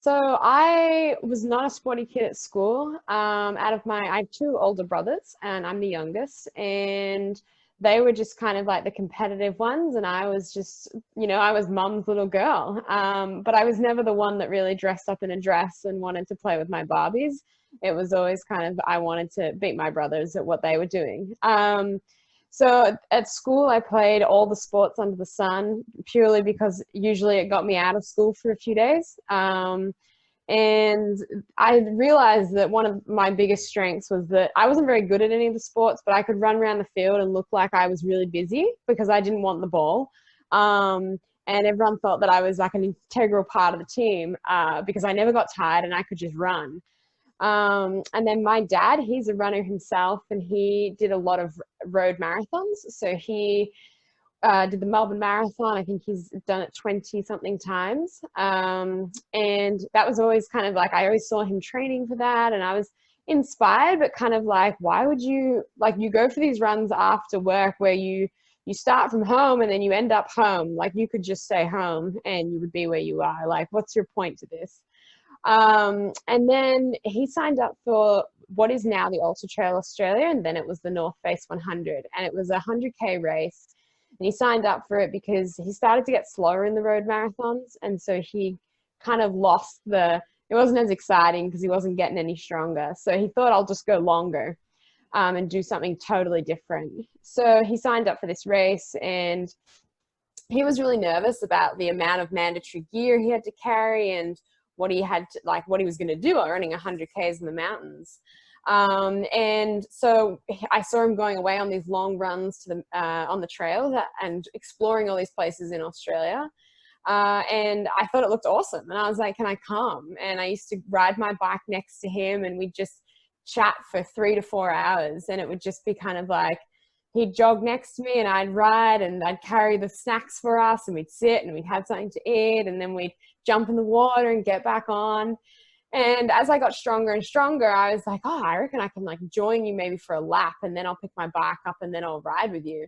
So I was not a sporty kid at school. I have two older brothers, and I'm the youngest, and they were just kind of like the competitive ones, and I was just, I was mum's little girl. But I was never the one that really dressed up in a dress and wanted to play with my Barbies. It was always kind of I wanted to beat my brothers at what they were doing. So at school, I played all the sports under the sun purely because usually it got me out of school for a few days. And I realized that one of my biggest strengths was that I wasn't very good at any of the sports, but I could run around the field and look like I was really busy because I didn't want the ball. And everyone thought that I was like an integral part of the team because I never got tired and I could just run. And then my dad, he's a runner himself, and he did a lot of road marathons. So he did the Melbourne Marathon. I think he's done it 20 something times. And that was always kind of like, I always saw him training for that. And I was inspired, but kind of like, why would you, like, you go for these runs after work where you start from home and then you end up home. Like, you could just stay home and you would be where you are. Like, what's your point to this? And then he signed up for what is now the Ultra Trail Australia, and then it was the North Face 100, and it was a 100K race. And he signed up for it because he started to get slower in the road marathons, and so he kind of lost it wasn't as exciting because he wasn't getting any stronger. So he thought, I'll just go longer and do something totally different. So he signed up for this race, and he was really nervous about the amount of mandatory gear he had to carry and what he had to, like, what he was going to do running 100 Ks in the mountains. And so I saw him going away on these long runs to on the trails and exploring all these places in Australia. And I thought it looked awesome. And I was like, can I come? And I used to ride my bike next to him, and we'd just chat for 3 to 4 hours. And it would just be kind of like, he'd jog next to me and I'd ride, and I'd carry the snacks for us, and we'd sit and we'd have something to eat, and then we'd jump in the water and get back on. And as I got stronger and stronger, I was like, oh, I reckon I can like join you maybe for a lap, and then I'll pick my bike up and then I'll ride with you.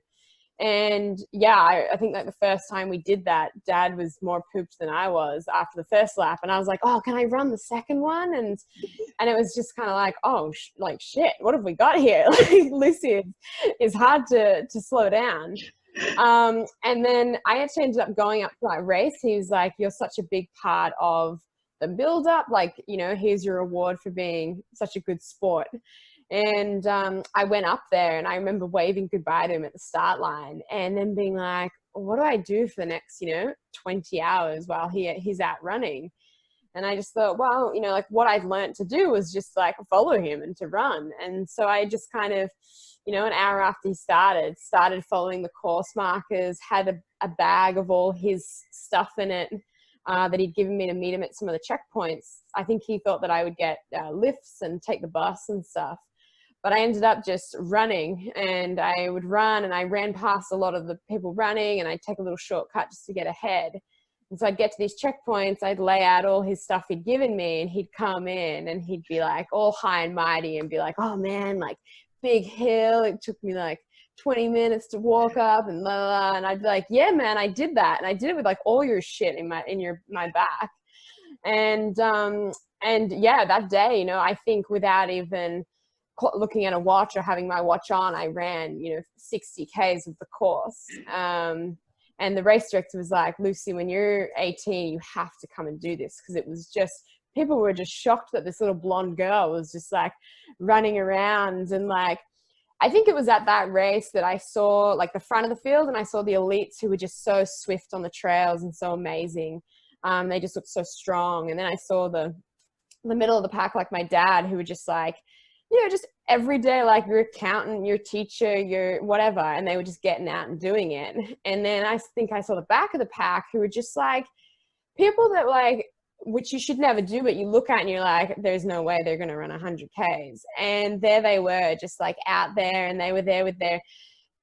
And yeah, I think like the first time we did that, Dad was more pooped than I was after the first lap. And I was like, oh, can I run the second one? And it was just kind of like, oh, like, shit, what have we got here? Like, Lucy is hard to slow down. And then I actually ended up going up to that race. He was like, you're such a big part of the build up. Like, here's your reward for being such a good sport. And I went up there, and I remember waving goodbye to him at the start line, and then being like, what do I do for the next, 20 hours while he's out running? And I just thought, well, like, what I'd learned to do was just like follow him and to run. And so I just kind of, an hour after he started following the course markers, had a bag of all his stuff in it that he'd given me to meet him at some of the checkpoints. I think he thought that I would get lifts and take the bus and stuff. But I ended up just running, and I would run, and I ran past a lot of the people running, and I'd take a little shortcut just to get ahead. And so I'd get to these checkpoints, I'd lay out all his stuff he'd given me, and he'd come in and he'd be like all high and mighty and be like, oh man, like, big hill. It took me like 20 minutes to walk up and blah, blah, blah. And I'd be like, yeah, man, I did that. And I did it with like all your shit in my back. And yeah, that day, I think without even looking at a watch or having my watch on, I ran, 60 Ks of the course. And the race director was like, Lucy, when you're 18, you have to come and do this. Because it was just, people were just shocked that this little blonde girl was just like running around. And like, I think it was at that race that I saw like the front of the field, and I saw the elites who were just so swift on the trails and so amazing. They just looked so strong. And then I saw the middle of the pack, like my dad, who were just like, just every day, like your accountant, your teacher, your whatever, and they were just getting out and doing it. And then I think I saw the back of the pack who were just like people that like, which you should never do, but you look at and you're like, there's no way they're going to run 100 Ks. And there they were, just like out there, and they were there with their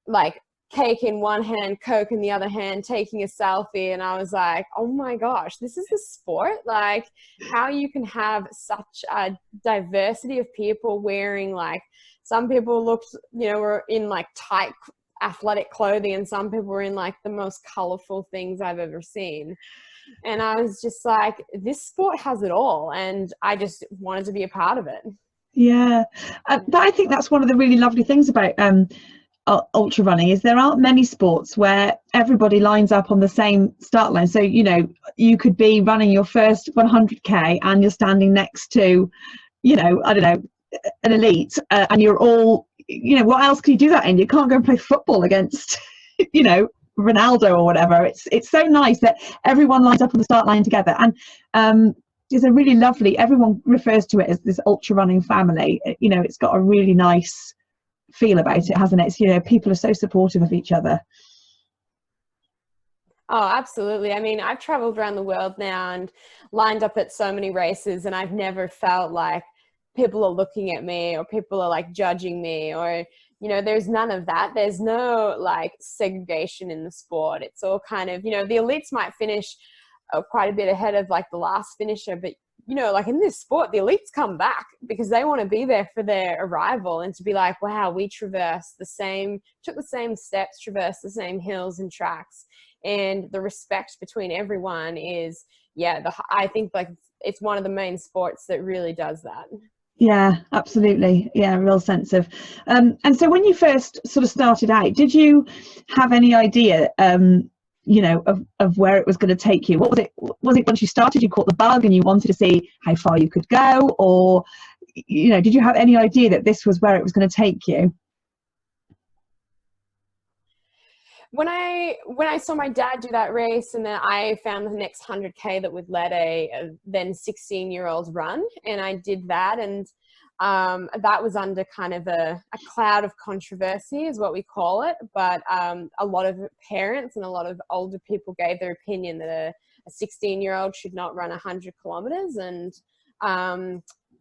like cake in one hand, Coke in the other hand, taking a selfie. And I was like, oh my gosh, this is the sport. Like, how you can have such a diversity of people wearing, like, some people looked, were in like tight athletic clothing, and some people were in like the most colorful things I've ever seen. And I was just like, this sport has it all, and I just wanted to be a part of it. Yeah, I think that's one of the really lovely things about ultra running, is there aren't many sports where everybody lines up on the same start line. So, you know, you could be running your first 100k and you're standing next to, you know, I don't know, an elite, and you're all, you know, what else can you do that in? You can't go and play football against, you know, Ronaldo or whatever. It's so nice that everyone lines up on the start line together. And it's a really lovely, everyone refers to it as this ultra running family. You know, it's got a really nice feel about it, hasn't it? It's, you know, people are so supportive of each other. Oh, absolutely. I mean, I've traveled around the world now and lined up at so many races, and I've never felt like people are looking at me or people are like judging me, or, you know, there's none of that. There's no like segregation in the sport. It's all kind of, you know, the elites might finish quite a bit ahead of like the last finisher, but you know, like in this sport, the elites come back because they want to be there for their arrival and to be like, wow, we took the same steps, traversed the same hills and tracks. And the respect between everyone is, yeah, I think like it's one of the main sports that really does that. Yeah, absolutely. Yeah, a real sense of, and so when you first sort of started out, did you have any idea, you know, of where it was going to take you? What was it? Was it once you started, you caught the bug and you wanted to see how far you could go, or, you know, did you have any idea that this was where it was going to take you? When I saw my dad do that race, and then I found the next 100k that would let a then 16-year-old run, and I did that, and that was under kind of a cloud of controversy is what we call it. But a lot of parents and a lot of older people gave their opinion that a 16-year-old should not run 100 kilometers. And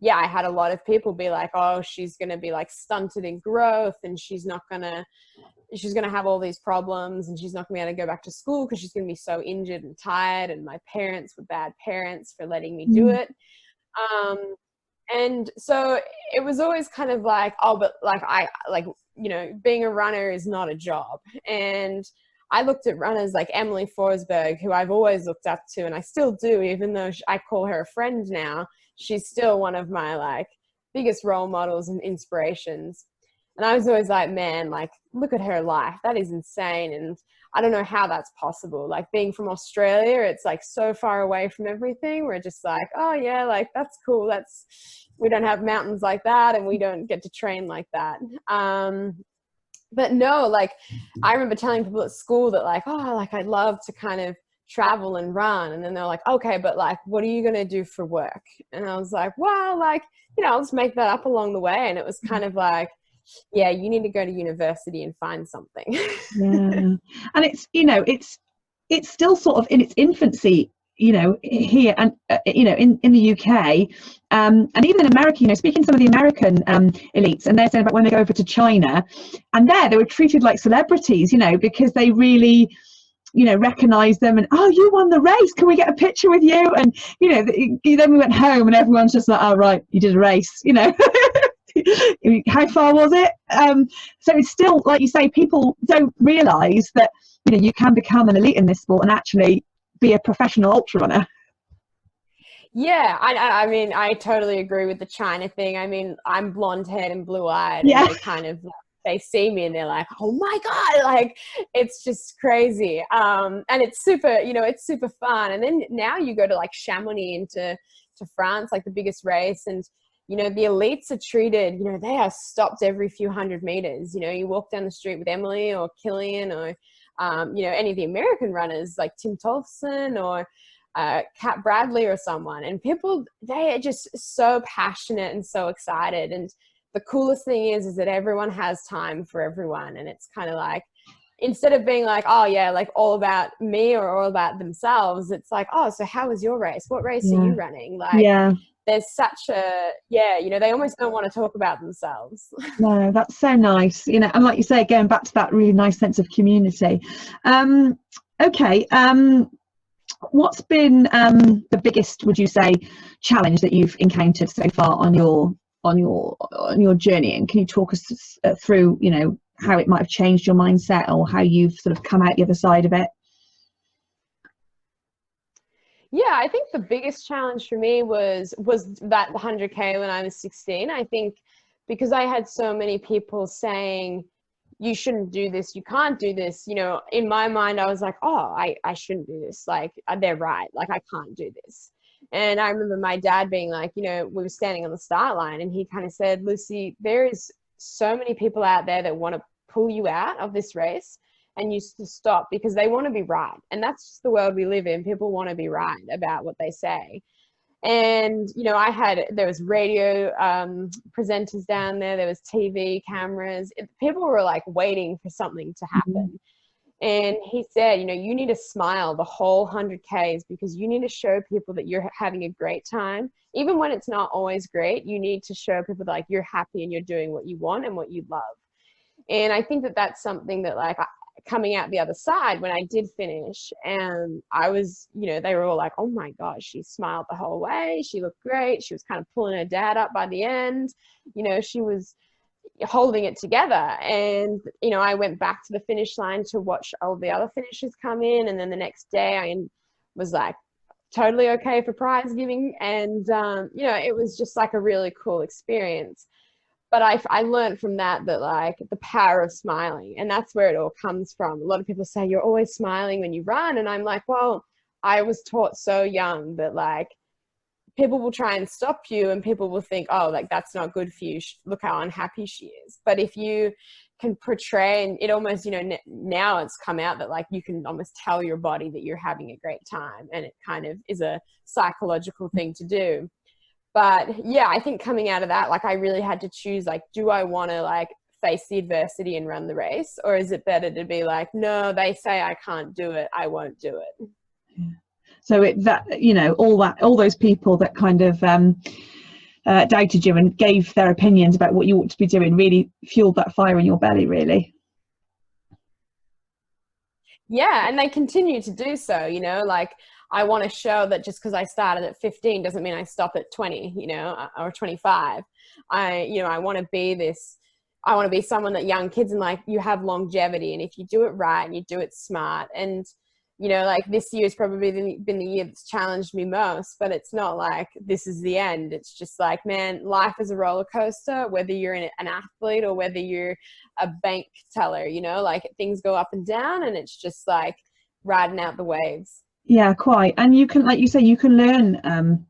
yeah, I had a lot of people be like, oh, she's going to be like stunted in growth, and she's going to have all these problems, and she's not going to be able to go back to school because she's going to be so injured and tired. And my parents were bad parents for letting me do it. And so it was always kind of like, oh, but like you know, being a runner is not a job. And I looked at runners like Emily Forsberg, who I've always looked up to, and I still do, even though I call her a friend now. She's still one of my like biggest role models and inspirations. And I was always like, man, like, look at her life. That is insane. And I don't know how that's possible. Like, being from Australia, it's like so far away from everything. We're just like, oh yeah, like that's cool. We don't have mountains like that, and we don't get to train like that. But no, like I remember telling people at school that like, oh, like I'd love to kind of travel and run. And then they're like, okay, but like, what are you going to do for work? And I was like, well, like, you know, I'll just make that up along the way. And it was kind of like, yeah, you need to go to university and find something. Yeah, and it's, you know, it's still sort of in its infancy, you know, here, and you know, in the UK, and even in America, you know, speaking to some of the American elites, and they're saying about when they go over to China, and there they were treated like celebrities, you know, because they really, you know, recognize them, and oh, you won the race, can we get a picture with you? And you know, then we went home and everyone's just like, oh right, you did a race, you know. How far was it? So it's still, like you say, people don't realize that, you know, you can become an elite in this sport and actually be a professional ultra runner. Yeah, I mean, I totally agree with the China thing. I mean, I'm blonde haired and blue eyed, Yeah. and they kind of, they see me and they're like, oh my God, like it's just crazy. And it's super, you know, it's super fun. And then now you go to like Chamonix into France, like the biggest race, and you know, the elites are treated, you know, they are stopped every few hundred meters. You know, you walk down the street with Emily or Killian or, you know, any of the American runners like Tim Tolson or Kat Bradley or someone. And people, they are just so passionate and so excited. And the coolest thing is that everyone has time for everyone. And it's kind of like, instead of being like, oh yeah, like all about me or all about themselves, it's like, oh, so how was your race? What race are you running? Like, yeah, there's such a, yeah, you know, they almost don't want to talk about themselves. no, that's so nice, you know, and like you say, going back to that really nice sense of community. Okay, what's been the biggest, would you say, challenge that you've encountered so far on your journey, and can you talk us through, you know, how it might have changed your mindset or how you've sort of come out the other side of it? Yeah, I think the biggest challenge for me was that 100K when I was 16. I think because I had so many people saying, you shouldn't do this, you can't do this, you know, in my mind, I was like, oh, I shouldn't do this. Like, they're right. Like, I can't do this. And I remember my dad being like, you know, we were standing on the start line and he kind of said, Lucy, there is so many people out there that want to pull you out of this race and you to stop because they want to be right. And that's just the world we live in. People want to be right about what they say. And, you know, there was radio presenters down there was TV cameras. People were like waiting for something to happen. And he said, you know, you need to smile the whole 100Ks because you need to show people that you're having a great time. Even when it's not always great, you need to show people that, like, you're happy and you're doing what you want and what you love. And I think that that's something that, like, coming out the other side when I did finish, and I was, you know, they were all like, oh my gosh, she smiled the whole way. She looked great. She was kind of pulling her dad up by the end. You know, she was holding it together. And, you know, I went back to the finish line to watch all the other finishers come in. And then the next day I was like totally okay for prize giving. And, you know, it was just like a really cool experience. But I learned from that like the power of smiling, and that's where it all comes from. A lot of people say you're always smiling when you run. And I'm like, well, I was taught so young that, like, people will try and stop you and people will think, oh, like, that's not good for you. Look how unhappy she is. But if you can portray, and it almost, you know, now it's come out that, like, you can almost tell your body that you're having a great time, and it kind of is a psychological thing to do. But yeah, I think coming out of that, like, I really had to choose, like, do I want to, like, face the adversity and run the race? Or is it better to be like, no, they say I can't do it, I won't do it. Yeah. So that, you know, all those people that kind of doubted you and gave their opinions about what you ought to be doing really fueled that fire in your belly, really. Yeah, and they continue to do so, you know, like, I want to show that just because I started at 15 doesn't mean I stop at 20, you know, or 25. I want to be someone that young kids, and, like, you have longevity, and if you do it right and you do it smart, and, you know, like, this year's probably been the year that's challenged me most, but it's not like this is the end. It's just like, man, life is a roller coaster, whether you're an athlete or whether you're a bank teller, you know, like, things go up and down, and it's just like riding out the waves. Yeah, quite. And you can, like you say, you can learn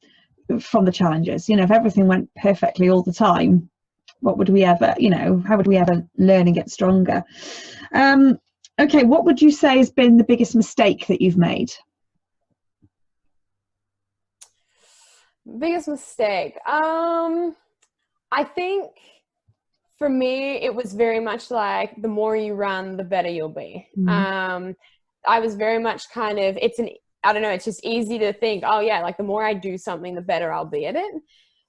from the challenges. You know, if everything went perfectly all the time, what would we ever, you know, how would we ever learn and get stronger? Okay, what would you say has been the biggest mistake that you've made? Biggest mistake. I think for me, it was very much like, the more you run, the better you'll be. I was very much kind of, I don't know, it's just easy to think, oh yeah, like, the more I do something, the better I'll be at it.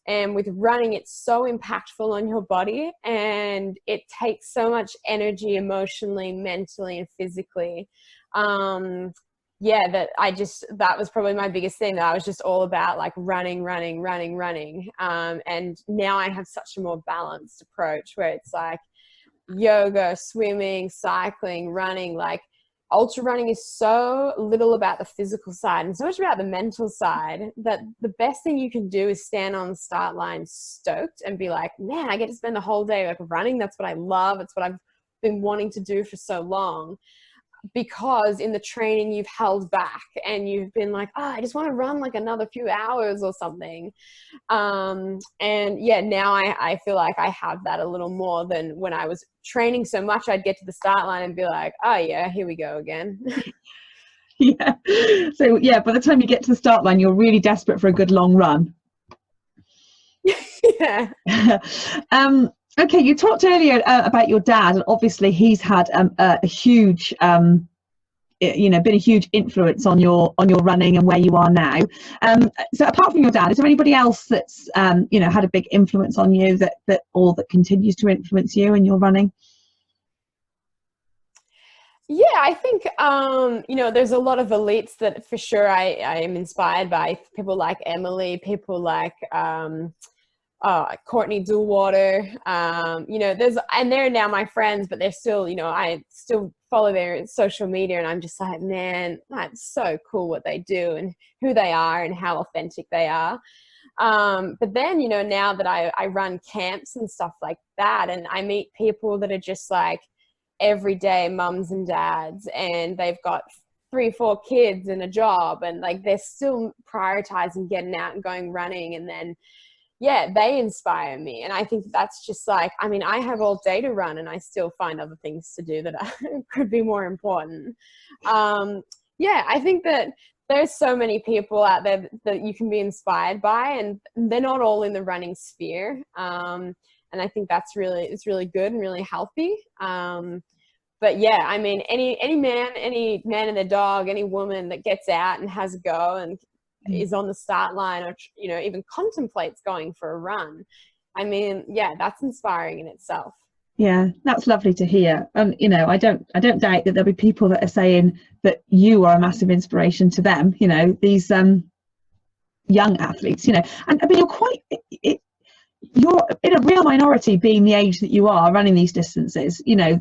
And with running, it's so impactful on your body, and it takes so much energy emotionally, mentally, and physically. That was probably my biggest thing, that I was just all about, like, running. And now I have such a more balanced approach where it's like yoga, swimming, cycling, running. Like, ultra running is so little about the physical side and so much about the mental side, that the best thing you can do is stand on the start line stoked and be like, man, I get to spend the whole day, like, running. That's what I love. It's what I've been wanting to do for so long. Because in the training you've held back and you've been like, oh, I just want to run like another few hours or something. And yeah, now I feel like I have that a little more than when I was training so much. I'd get to the start line and be like, oh yeah, here we go again. Yeah. So yeah, by the time you get to the start line, you're really desperate for a good long run. Yeah. Okay, you talked earlier about your dad, and obviously he's had a huge, been a huge influence on your running and where you are now. So apart from your dad, is there anybody else that's had a big influence on you that continues to influence you in your running? Yeah, I think there's a lot of elites that for sure I am inspired by. People like Emily, people like Courtney Dillwater, you know, and they're now my friends, but they're still, you know, I still follow their social media, and I'm just like, man, that's so cool what they do and who they are and how authentic they are. But then, you know, now that I run camps and stuff like that, and I meet people that are just like everyday mums and dads, and they've got 3, 4 kids and a job, and like they're still prioritizing getting out and going running, and then yeah, they inspire me. And I think that's just like, I mean, I have all day to run and I still find other things to do that could be more important. Yeah, I think that there's so many people out there that you can be inspired by, and they're not all in the running sphere. And I think it's really good and really healthy. But yeah, I mean, any man and their dog, any woman that gets out and has a go and is on the start line, or, you know, even contemplates going for a run, I mean, yeah, that's inspiring in itself. Yeah, that's lovely to hear. And you know, I don't doubt that there'll be people that are saying that you are a massive inspiration to them, you know, these young athletes, you know. And I mean, you're in a real minority being the age that you are running these distances, you know.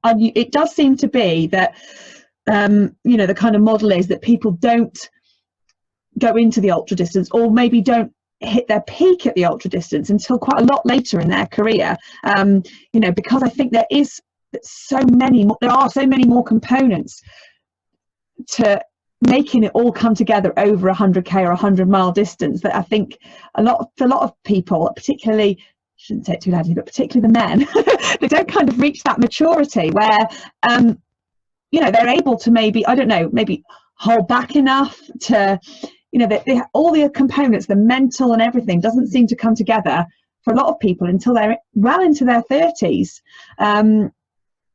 It does seem to be that you know, the kind of model is that people don't go into the ultra distance, or maybe don't hit their peak at the ultra distance until quite a lot later in their career, you know, because I think there are so many more components to making it all come together over 100k or 100-mile distance, that I think for a lot of people, particularly, shouldn't say it too loudly, but particularly the men, they don't kind of reach that maturity where you know, they're able to maybe hold back enough to, you know, all the components, the mental and everything, doesn't seem to come together for a lot of people until they're well into their 30s.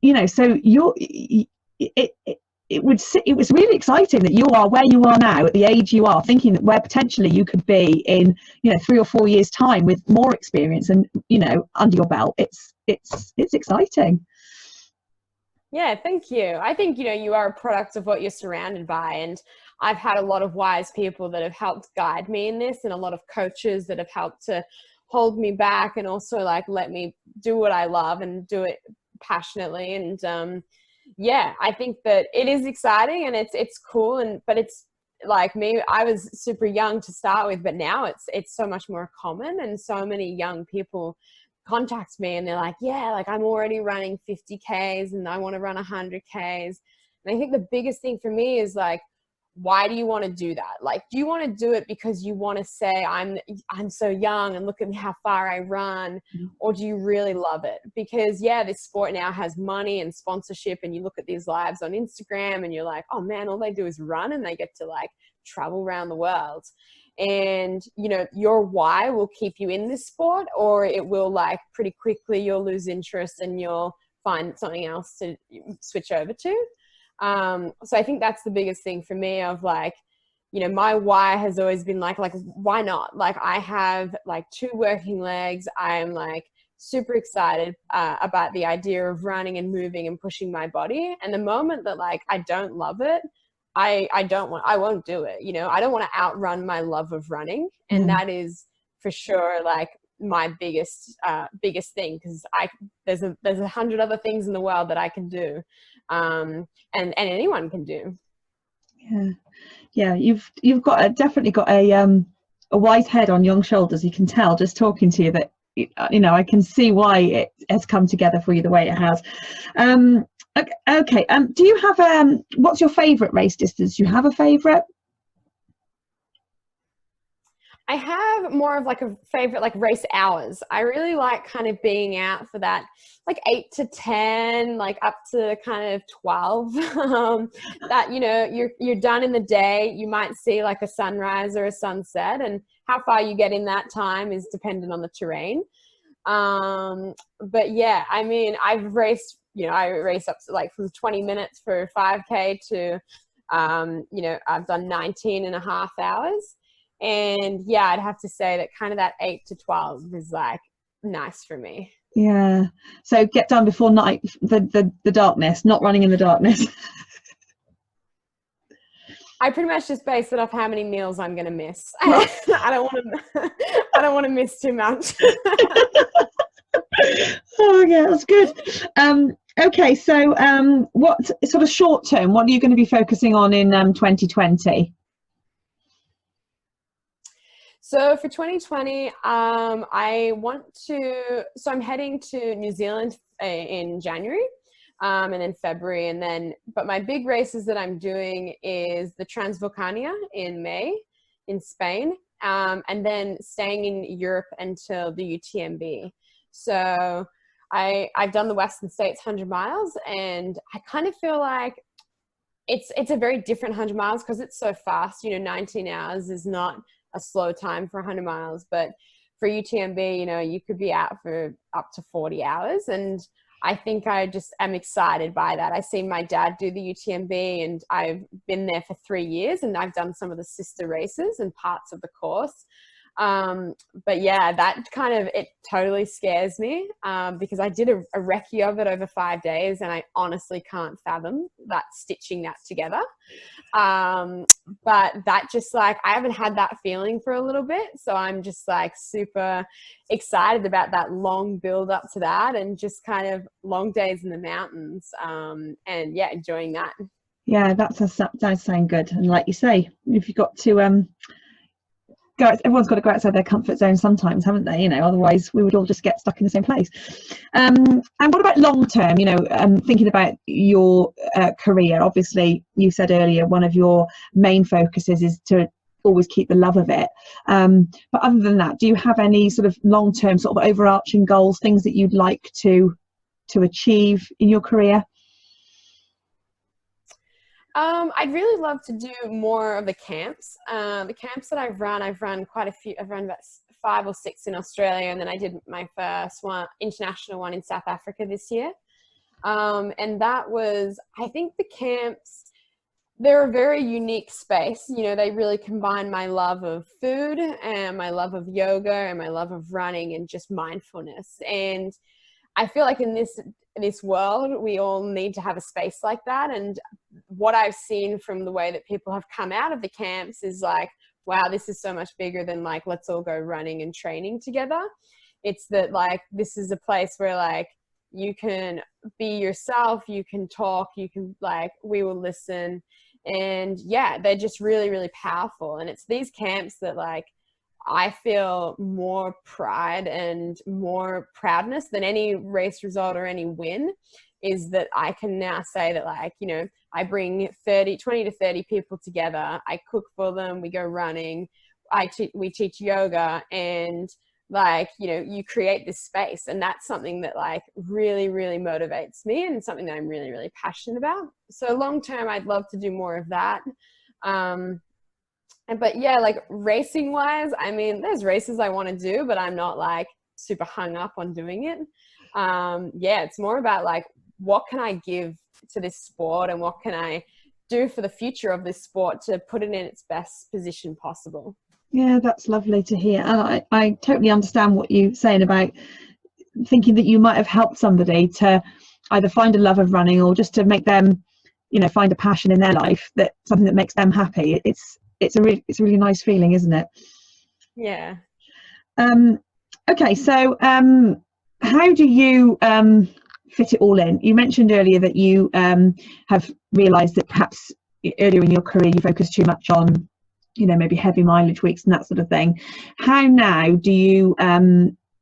You know, so it was really exciting that you are where you are now at the age you are, thinking that where potentially you could be in, you know, 3 or 4 years time with more experience and, you know, under your belt. It's exciting. Yeah, thank you. I think, you know, you are a product of what you're surrounded by. And I've had a lot of wise people that have helped guide me in this, and a lot of coaches that have helped to hold me back and also like let me do what I love and do it passionately. And yeah, I think that it is exciting and it's cool. But it's like me, I was super young to start with, but now it's so much more common, and so many young people contact me and they're like, yeah, like I'm already running 50Ks and I want to run 100Ks. And I think the biggest thing for me is like, why do you want to do that? Like, do you want to do it because you want to say I'm so young and look at how far I run? Or do you really love it? Because yeah, this sport now has money and sponsorship, and you look at these lives on Instagram and you're like, oh man, all they do is run and they get to like travel around the world. And you know, your why will keep you in this sport, or it will like pretty quickly you'll lose interest and you'll find something else to switch over to. So I think that's the biggest thing for me, of like, you know, my why has always been like why not? Like I have like 2 working legs. I'm like super excited about the idea of running and moving and pushing my body. And the moment that like I don't love it, I won't do it. You know, I don't want to outrun my love of running. And that is for sure like my biggest thing, because there's 100 other things in the world that I can do, and anyone can do. Yeah, you've definitely got a wise head on young shoulders. You can tell just talking to you that, you know, I can see why it has come together for you the way it has. Okay. Do you have what's your favorite race distance? Do you have a favorite? I have more of like a favorite like race hours. I really like kind of being out for that like 8 to 10, like up to kind of 12. That, you know, you're done in the day. You might see like a sunrise or a sunset, and how far you get in that time is dependent on the terrain. But yeah, I mean, I race up to like from 20 minutes for 5K to, you know, I've done 19 and a half hours. And yeah, I'd have to say that kind of that 8 to 12 is like nice for me. Yeah. So get done before night, the darkness, not running in the darkness. I pretty much just base it off how many meals I'm going to miss. I don't want to, I don't want to miss too much. Oh yeah, that's good. Okay, so what sort of short term, what are you going to be focusing on in 2020? So for 2020, I want to, so I'm heading to New Zealand in January, and then February, and then, but my big races that I'm doing is the Transvolcania in May in Spain, and then staying in Europe until the UTMB. So I've done the Western States 100 miles, and I kind of feel like it's a very different 100 miles because it's so fast. 19 hours is not a slow time for 100 miles, but for UTMB, you could be out for up to 40 hours. And I think I just am excited by that. I see my dad do the UTMB, and I've been there for 3 years, and I've done some of the sister races and parts of the course. But yeah, that kind of, it totally scares me, because I did a recce of it over 5 days, and I honestly can't fathom that, stitching that together. But that just like, I haven't had that feeling for a little bit. So I'm just like super excited about that long build up to that, and just kind of long days in the mountains. And yeah, enjoying that. Yeah, that does sound good. And like you say, if you've got to everyone's got to go outside their comfort zone sometimes, haven't they? Otherwise we would all just get stuck in the same place. And what about long term? Thinking about your career, obviously you said earlier one of your main focuses is to always keep the love of it. But other than that, do you have any sort of long term sort of overarching goals, things that you'd like to achieve in your career? I'd really love to do more of the camps. The camps that I've run quite a few. I've run about 5 or 6 in Australia, and then I did my first international one in South Africa this year. And that was, I think the camps, they're a very unique space. They really combine my love of food and my love of yoga and my love of running and just mindfulness. And I feel like in this world, we all need to have a space like that. And what I've seen from the way that people have come out of the camps is like, wow, this is so much bigger than like, let's all go running and training together. It's that like, this is a place where like, you can be yourself, you can talk, you can like, we will listen. And yeah, they're just really, really powerful. And it's these camps that like, I feel more pride and more proudness than any race result or any win, is that I can now say that like, I bring 20 to 30 people together. I cook for them. We go running. We teach yoga, and like, you create this space. And that's something that like really, really motivates me, and something that I'm really, really passionate about. So long term, I'd love to do more of that. But yeah, like racing wise, I mean, there's races I want to do, but I'm not like super hung up on doing it. Yeah, it's more about like, what can I give to this sport, and what can I do for the future of this sport to put it in its best position possible. Yeah, that's lovely to hear. And I totally understand what you're saying about thinking that you might have helped somebody to either find a love of running, or just to make them, find a passion in their life, that something that makes them happy. It's a really nice feeling, isn't it? Yeah. Okay, so how do you fit it all in? You mentioned earlier that you have realized that perhaps earlier in your career you focused too much on maybe heavy mileage weeks and that sort of thing. How now do you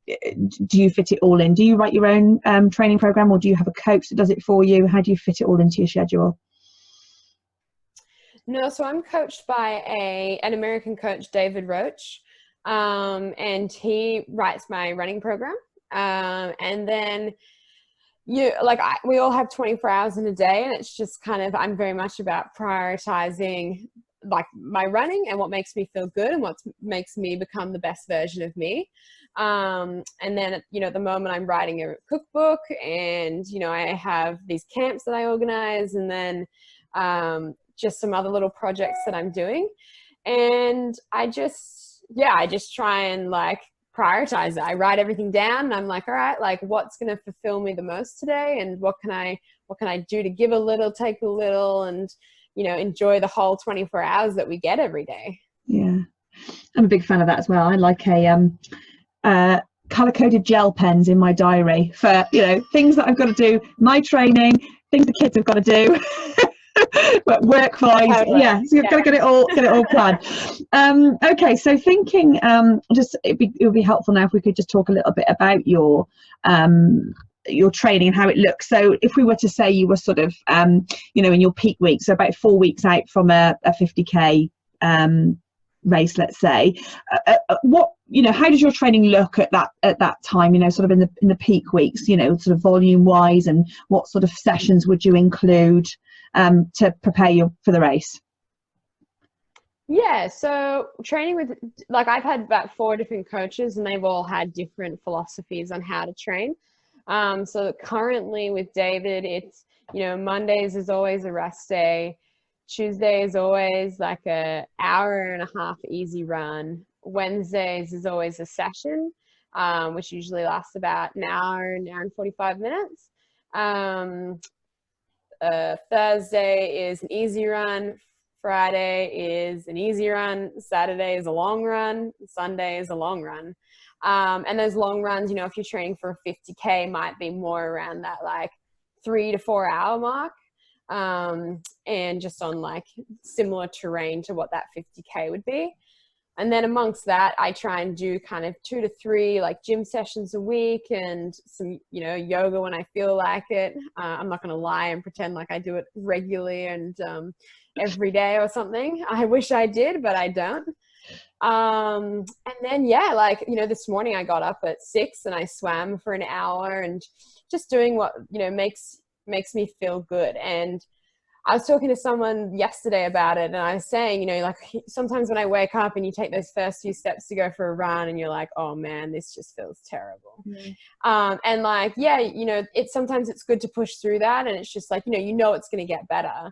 fit it all in? Do you write your own training program, or do you have a coach that does it for you? How do you fit it all into your schedule? No, so I'm coached by an American coach, David Roach, and he writes my running program. And then we all have 24 hours in a day, and it's just kind of, I'm very much about prioritizing like my running and what makes me feel good and what makes me become the best version of me. And then, at the moment I'm writing a cookbook, and, I have these camps that I organize, and then, just some other little projects that I'm doing. And I just try and like prioritize it. I write everything down, and I'm like, all right, like what's going to fulfill me the most today, and what can I do to give a little, take a little, and enjoy the whole 24 hours that we get every day. Yeah, I'm a big fan of that as well. I like a color-coded gel pens in my diary for things that I've got to do, my training, things the kids have got to do. Work-wise, Totally. yeah, so you've got to get it all planned. Okay, so thinking, it would be helpful now if we could just talk a little bit about your training and how it looks. So if we were to say you were sort of in your peak week, so about 4 weeks out from a 50k race, let's say, what how does your training look at that time, sort of in the peak weeks, sort of volume wise, and what sort of sessions would you include to prepare you for the race? Yeah, so training with, like, I've had about 4 different coaches and they've all had different philosophies on how to train. So currently with David, it's, Mondays is always a rest day. Tuesday is always like a hour and a half easy run. Wednesdays is always a session, which usually lasts about an hour and 45 minutes. Thursday is an easy run. Friday is an easy run. Saturday is a long run. Sunday is a long run. And those long runs, if you're training for a 50K, might be more around that like 3 to 4 hour mark. And just on like similar terrain to what that 50K would be. And then amongst that, I try and do kind of 2 to 3 like gym sessions a week and some, yoga when I feel like it. I'm not going to lie and pretend like I do it regularly and every day or something. I wish I did, but I don't. And then, yeah, like, this morning I got up at 6 and I swam for an hour and just doing what, makes me feel good. And I was talking to someone yesterday about it and I was saying, like sometimes when I wake up and you take those first few steps to go for a run and you're like, oh man, this just feels terrible. Mm. And like, yeah, sometimes it's good to push through that. And it's just like, it's going to get better.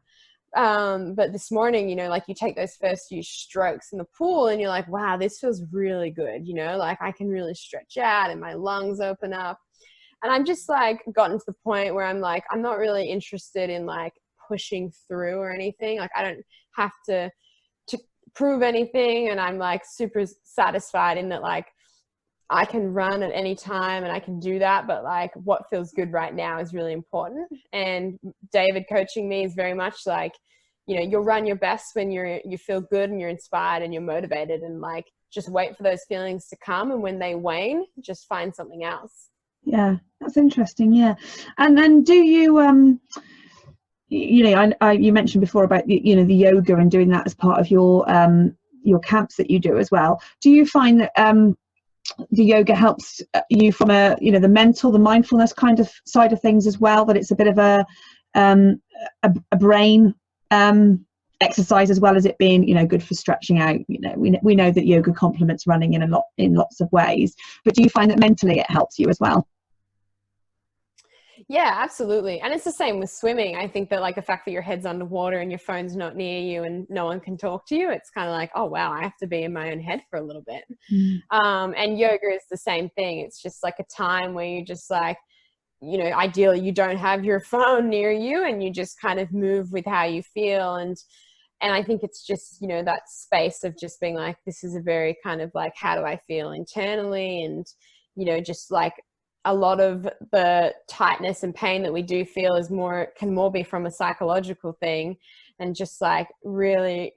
But this morning, like you take those first few strokes in the pool and you're like, wow, this feels really good. Like I can really stretch out and my lungs open up. And I'm just like gotten to the point where I'm like, I'm not really interested in like pushing through or anything. Like I don't have to prove anything. And I'm like super satisfied in that, like, I can run at any time and I can do that. But like what feels good right now is really important. And David coaching me is very much like, you'll run your best when you feel good and you're inspired and you're motivated, and like, just wait for those feelings to come. And when they wane, just find something else. Yeah, that's interesting. Yeah. And then do you, you mentioned before about the yoga and doing that as part of your camps that you do as well. Do you find that the yoga helps you from the mental, the mindfulness kind of side of things as well, that it's a bit of a brain exercise as well as it being good for stretching out? We know that yoga complements running in lots of ways, but do you find that mentally it helps you as well? Yeah, absolutely. And it's the same with swimming. I think that like the fact that your head's underwater and your phone's not near you and no one can talk to you, it's kind of like, oh wow, I have to be in my own head for a little bit. And yoga is the same thing. It's just like a time where you just like, ideally you don't have your phone near you and you just kind of move with how you feel. And I think it's just, that space of just being like, this is a very kind of like, how do I feel internally? And, just like, a lot of the tightness and pain that we do feel can more be from a psychological thing, and just like really,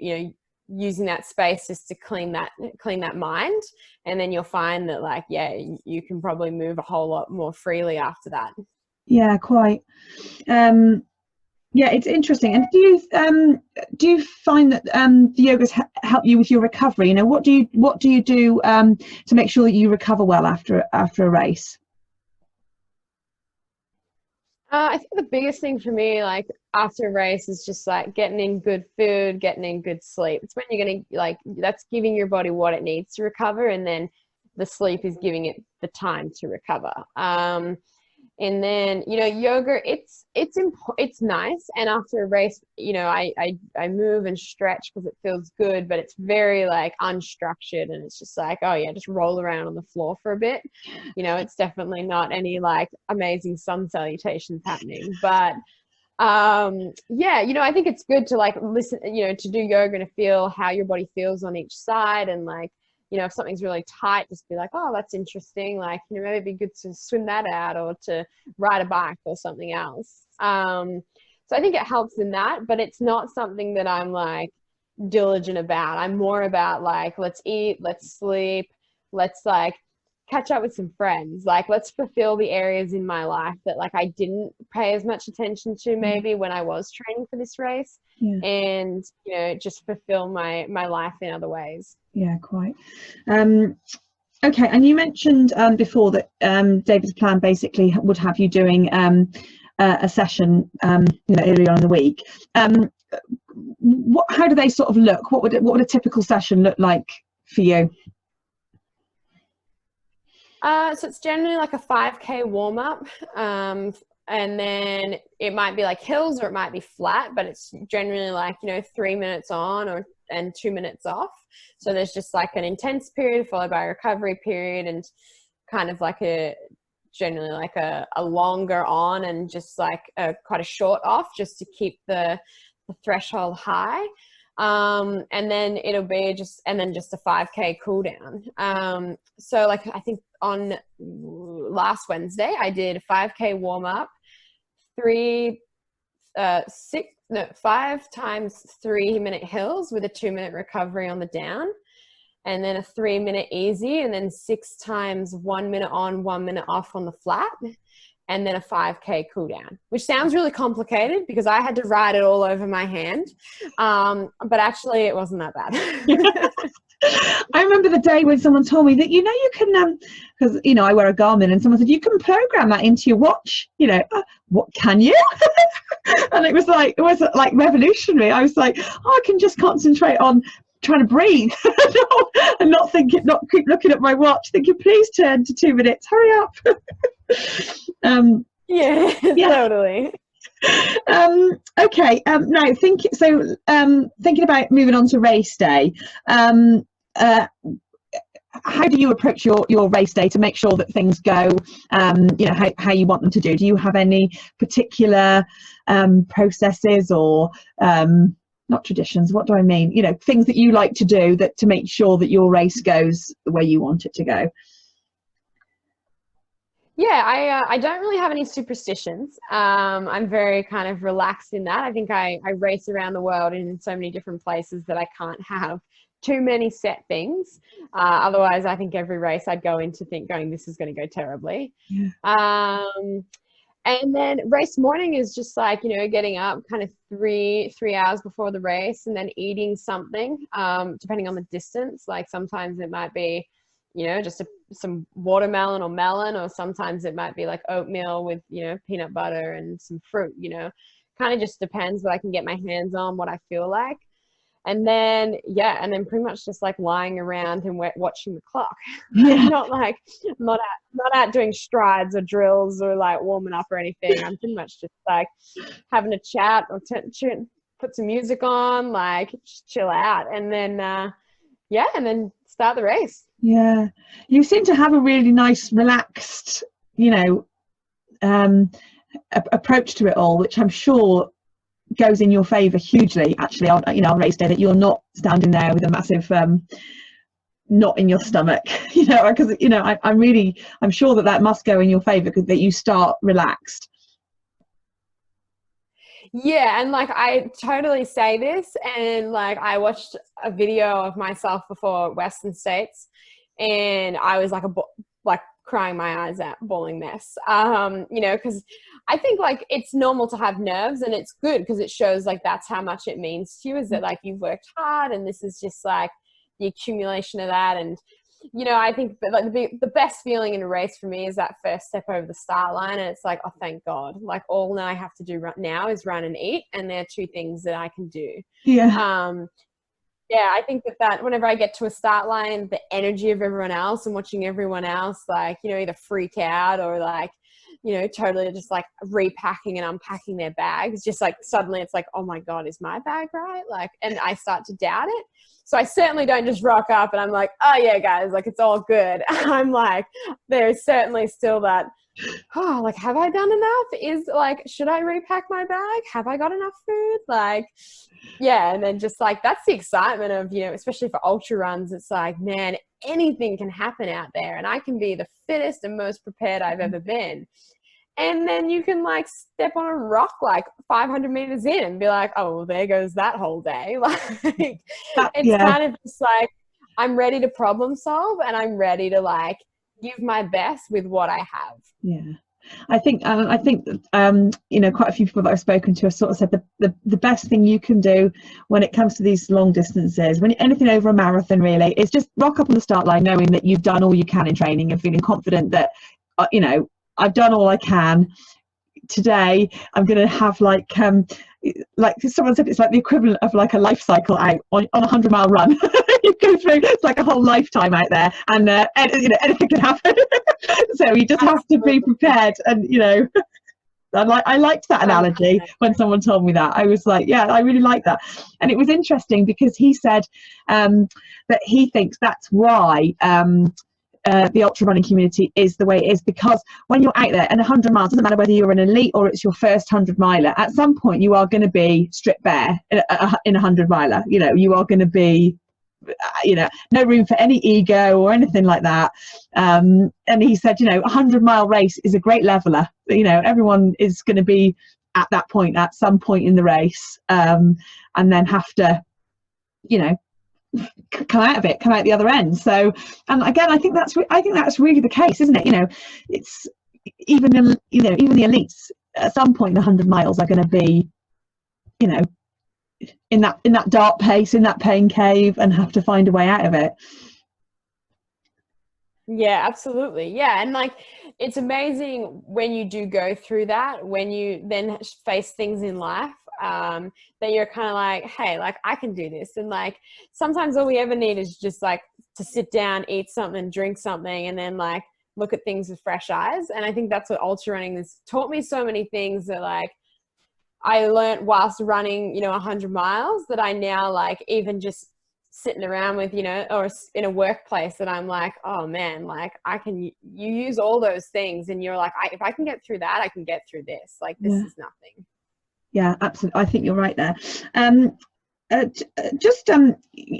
using that space just to clean that mind. And then you'll find that like, yeah, you can probably move a whole lot more freely after that. Yeah, quite. Yeah, it's interesting. And do you find that the yogas help you with your recovery? What do you do to make sure that you recover well after a race? I think the biggest thing for me, like after a race, is just like getting in good food, getting in good sleep. It's when you're going to that's giving your body what it needs to recover. And then the sleep is giving it the time to recover. And then, yoga, it's nice. And after a race, I move and stretch because it feels good, but it's very like unstructured. And it's just like, oh yeah, just roll around on the floor for a bit. It's definitely not any like amazing sun salutations happening, but Yeah, I think it's good to like listen, to do yoga and to feel how your body feels on each side. And like, if something's really tight, just be like, oh, that's interesting. Like, maybe it'd be good to swim that out or to ride a bike or something else. So I think it helps in that, but it's not something that I'm like diligent about. I'm more about like, let's eat, let's sleep, let's like catch up with some friends. Like, let's fulfill the areas in my life that like I didn't pay as much attention to maybe when I was training for this race. Yeah. And just fulfill my life in other ways. Yeah, quite. Okay, and you mentioned before that David's plan basically would have you doing a session earlier on in the week. How do they sort of look? What would a typical session look like for you? So it's generally like a 5K warm up, and then it might be like hills or it might be flat, but it's generally like 3 minutes on and 2 minutes off. So there's just like an intense period followed by a recovery period, and kind of like generally like a longer on and just like quite a short off, just to keep the threshold high. And then it'll be just a 5K cool down. So like I think on last Wednesday I did a 5K warm up, 5 times 3 minute hills with a 2 minute recovery on the down, and then a 3 minute easy, and then 6 times 1 minute on, 1 minute off on the flat, and then a 5K cool down, which sounds really complicated because I had to write it all over my hand. But actually it wasn't that bad. I remember the day when someone told me that, you can, because, I wear a Garmin, and someone said, you can program that into your watch, what can you? And it was like revolutionary. I was like, oh, I can just concentrate on trying to breathe and not keep looking at my watch thinking, please turn to 2 minutes, hurry up. Yeah, totally. Okay, now thinking about moving on to race day, how do you approach your race day to make sure that things go how you want them to do? Do you have any particular processes or not traditions, what do I mean, things that you like to do to make sure that your race goes the way you want it to go? Yeah, I don't really have any superstitions. I'm very kind of relaxed in that. I think I race around the world in so many different places that I can't have too many set things. Otherwise, I think every race I'd go into going, this is going to go terribly. Yeah. And then race morning is just like, getting up kind of three hours before the race and then eating something, depending on the distance. Like sometimes it might be, just some watermelon or melon, or sometimes it might be like oatmeal with, peanut butter and some fruit, kind of just depends what I can get my hands on, what I feel like. And then, pretty much just like lying around and watching the clock. Yeah. not out doing strides or drills or like warming up or anything. I'm pretty much just like having a chat or put some music on, like just chill out, and then and then start the race. Yeah, you seem to have a really nice, relaxed, approach to it all, which I'm sure goes in your favor hugely, actually, on race day, that you're not standing there with a massive knot in your stomach, because I'm sure that must go in your favor, because that you start relaxed. Yeah, and like I totally say this, and like I watched a video of myself before Western States, and I was like crying my eyes out, bawling mess, because I think like it's normal to have nerves, and it's good because it shows like that's how much it means to you, is that like you've worked hard, and this is just like the accumulation of that. And I think that like the best feeling in a race for me is that first step over the start line, and it's like, oh, thank God, like all I have to do right now is run and eat, and they're two things that I can do. I think that whenever I get to a start line, the energy of everyone else and watching everyone else like either freak out or like totally just like repacking and unpacking their bags, just like suddenly it's like, oh my God, is my bag right? Like, and I start to doubt it. So I certainly don't just rock up and I'm like, oh yeah, guys, like it's all good. I'm like, there's certainly still that oh, like, have I done enough? Is like, should I repack my bag? Have I got enough food? Like, yeah. And then just like, that's the excitement of, you know, especially for ultra runs. It's like, man, anything can happen out there, and I can be the fittest and most prepared I've ever been. And then you can like step on a rock like 500 meters in and be like, oh, well, there goes that whole day. Like, it's Yeah. kind of just like, I'm ready to problem solve, and I'm ready to like give my best with what I have. Yeah. I think you know, quite a few people that I've spoken to have sort of said the best thing you can do when it comes to these long distances, when anything over a marathon really, is just rock up on the start line knowing that you've done all you can in training and feeling confident that you know, I've done all I can. Today I'm going to have like someone said, it's like the equivalent of like a life cycle out on a 100-mile run. You go through, it's like a whole lifetime out there, and you know, anything can happen. So you just have to be prepared. And you know, I liked that analogy when someone told me that. I was like, yeah, I really like that. And it was interesting because he said that he thinks that's why the ultra running community is the way it is, because when you're out there, and 100 miles, doesn't matter whether you're an elite or it's your first 100 miler, at some point you are going to be stripped bare in a 100 miler. You know, you are going to be, you know, no room for any ego or anything like that. And he said, you know, 100-mile race is a great leveler. You know, everyone is going to be at that point at some point in the race, and then have to, you know, come out of it, come out the other end. So, and again, I think that's really the case, isn't it? You know, it's even the elites at some point in 100 miles are going to be, you know, in that dark place, in that pain cave, and have to find a way out of it. Yeah, absolutely. Yeah. And like, it's amazing when you do go through that, when you then face things in life, that you're kind of like, hey, like, I can do this. And like, sometimes all we ever need is just like to sit down, eat something, drink something, and then like look at things with fresh eyes. And I think that's what ultra running has taught me, so many things that like I learned whilst running, you know, 100 miles, that I now like even just sitting around with, you know, or in a workplace, that I'm like, oh man, like you use all those things, and you're like, if I can get through that, I can get through this. Like, this is nothing. Yeah, absolutely. I think you're right there. Just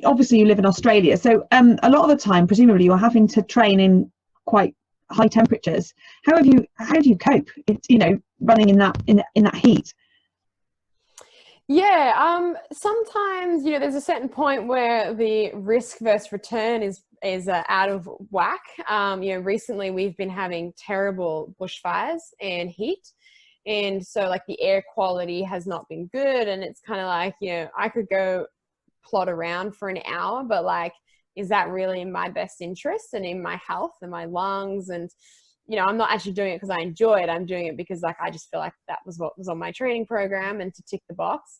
obviously you live in Australia, so a lot of the time presumably you're having to train in quite high temperatures. How do you cope? It's, you know, running in that heat. Yeah, sometimes, you know, there's a certain point where the risk versus return is out of whack. You know, recently we've been having terrible bushfires and heat, and so like the air quality has not been good, and it's kind of like, you know, I could go plod around for an hour, but like, is that really in my best interest and in my health and my lungs? And you know, I'm not actually doing it because I enjoy it. I'm doing it because like, I just feel like that was what was on my training program and to tick the box.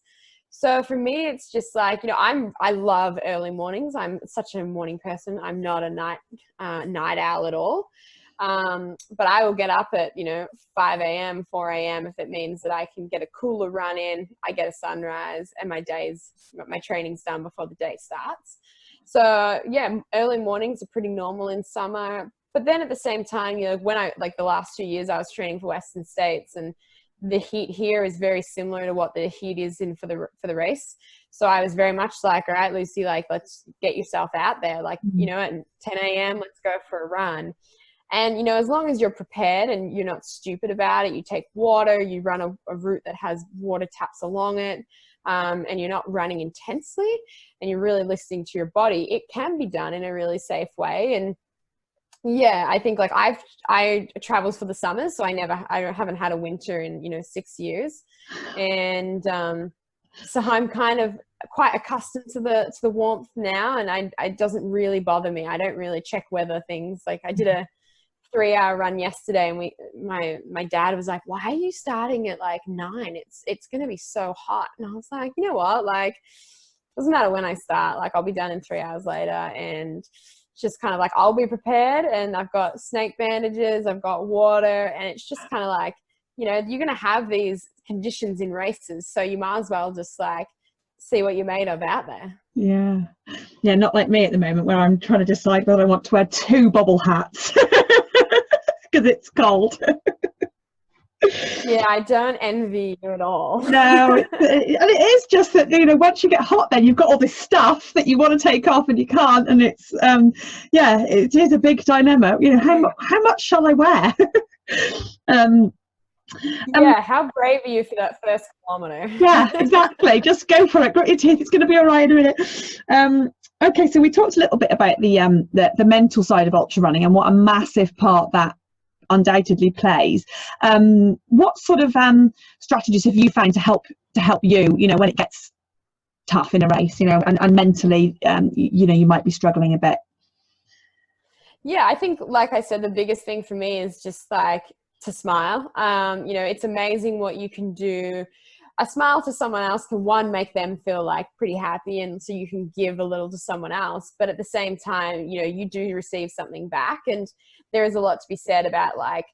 So for me, it's just like, you know, I love early mornings. I'm such a morning person. I'm not a night owl at all. But I will get up at, you know, 5 a.m., 4 a.m. if it means that I can get a cooler run in, I get a sunrise, and my training's done before the day starts. So yeah, early mornings are pretty normal in summer. But then at the same time, you know, when I, like the last 2 years, I was training for Western States, and the heat here is very similar to what the heat is in for the race. So I was very much like, all right, Lucy, like, let's get yourself out there. Like, you know, at 10 a.m., let's go for a run. And, you know, as long as you're prepared and you're not stupid about it, you take water, you run a route that has water taps along it, and you're not running intensely, and you're really listening to your body, it can be done in a really safe way. And yeah, I think like I traveled for the summers, so I haven't had a winter in, you know, 6 years. And so I'm kind of quite accustomed to the warmth now, and it doesn't really bother me. I don't really check weather things. Like, I did a 3-hour run yesterday, and my dad was like, why are you starting at like 9? It's gonna be so hot. And I was like, you know what, like, doesn't matter when I start, like, I'll be done in 3 hours later. And just kind of like, I'll be prepared, and I've got snake bandages, I've got water, and it's just kind of like, you know, you're going to have these conditions in races, so you might as well just like see what you're made of out there. Yeah, not like me at the moment, where I'm trying to decide whether I want to wear 2 bobble hats because it's cold. Yeah, I don't envy you at all. No, and it is just that, you know, once you get hot, then you've got all this stuff that you want to take off and you can't, and it's yeah, it is a big dilemma. You know, how much shall I wear? Yeah, how brave are you for that first kilometer? Yeah, exactly. Just go for it. Grit your teeth. It's going to be all right in a minute. Okay, so we talked a little bit about the mental side of ultra running and what a massive part that undoubtedly plays. What sort of strategies have you found to help you, you know, when it gets tough in a race, you know, and mentally, you know, you might be struggling a bit? Yeah, I think, like I said, the biggest thing for me is just like to smile. You know, it's amazing what you can do. A smile to someone else can, one, make them feel like pretty happy, and so you can give a little to someone else, but at the same time, you know, you do receive something back. And there is a lot to be said about, like,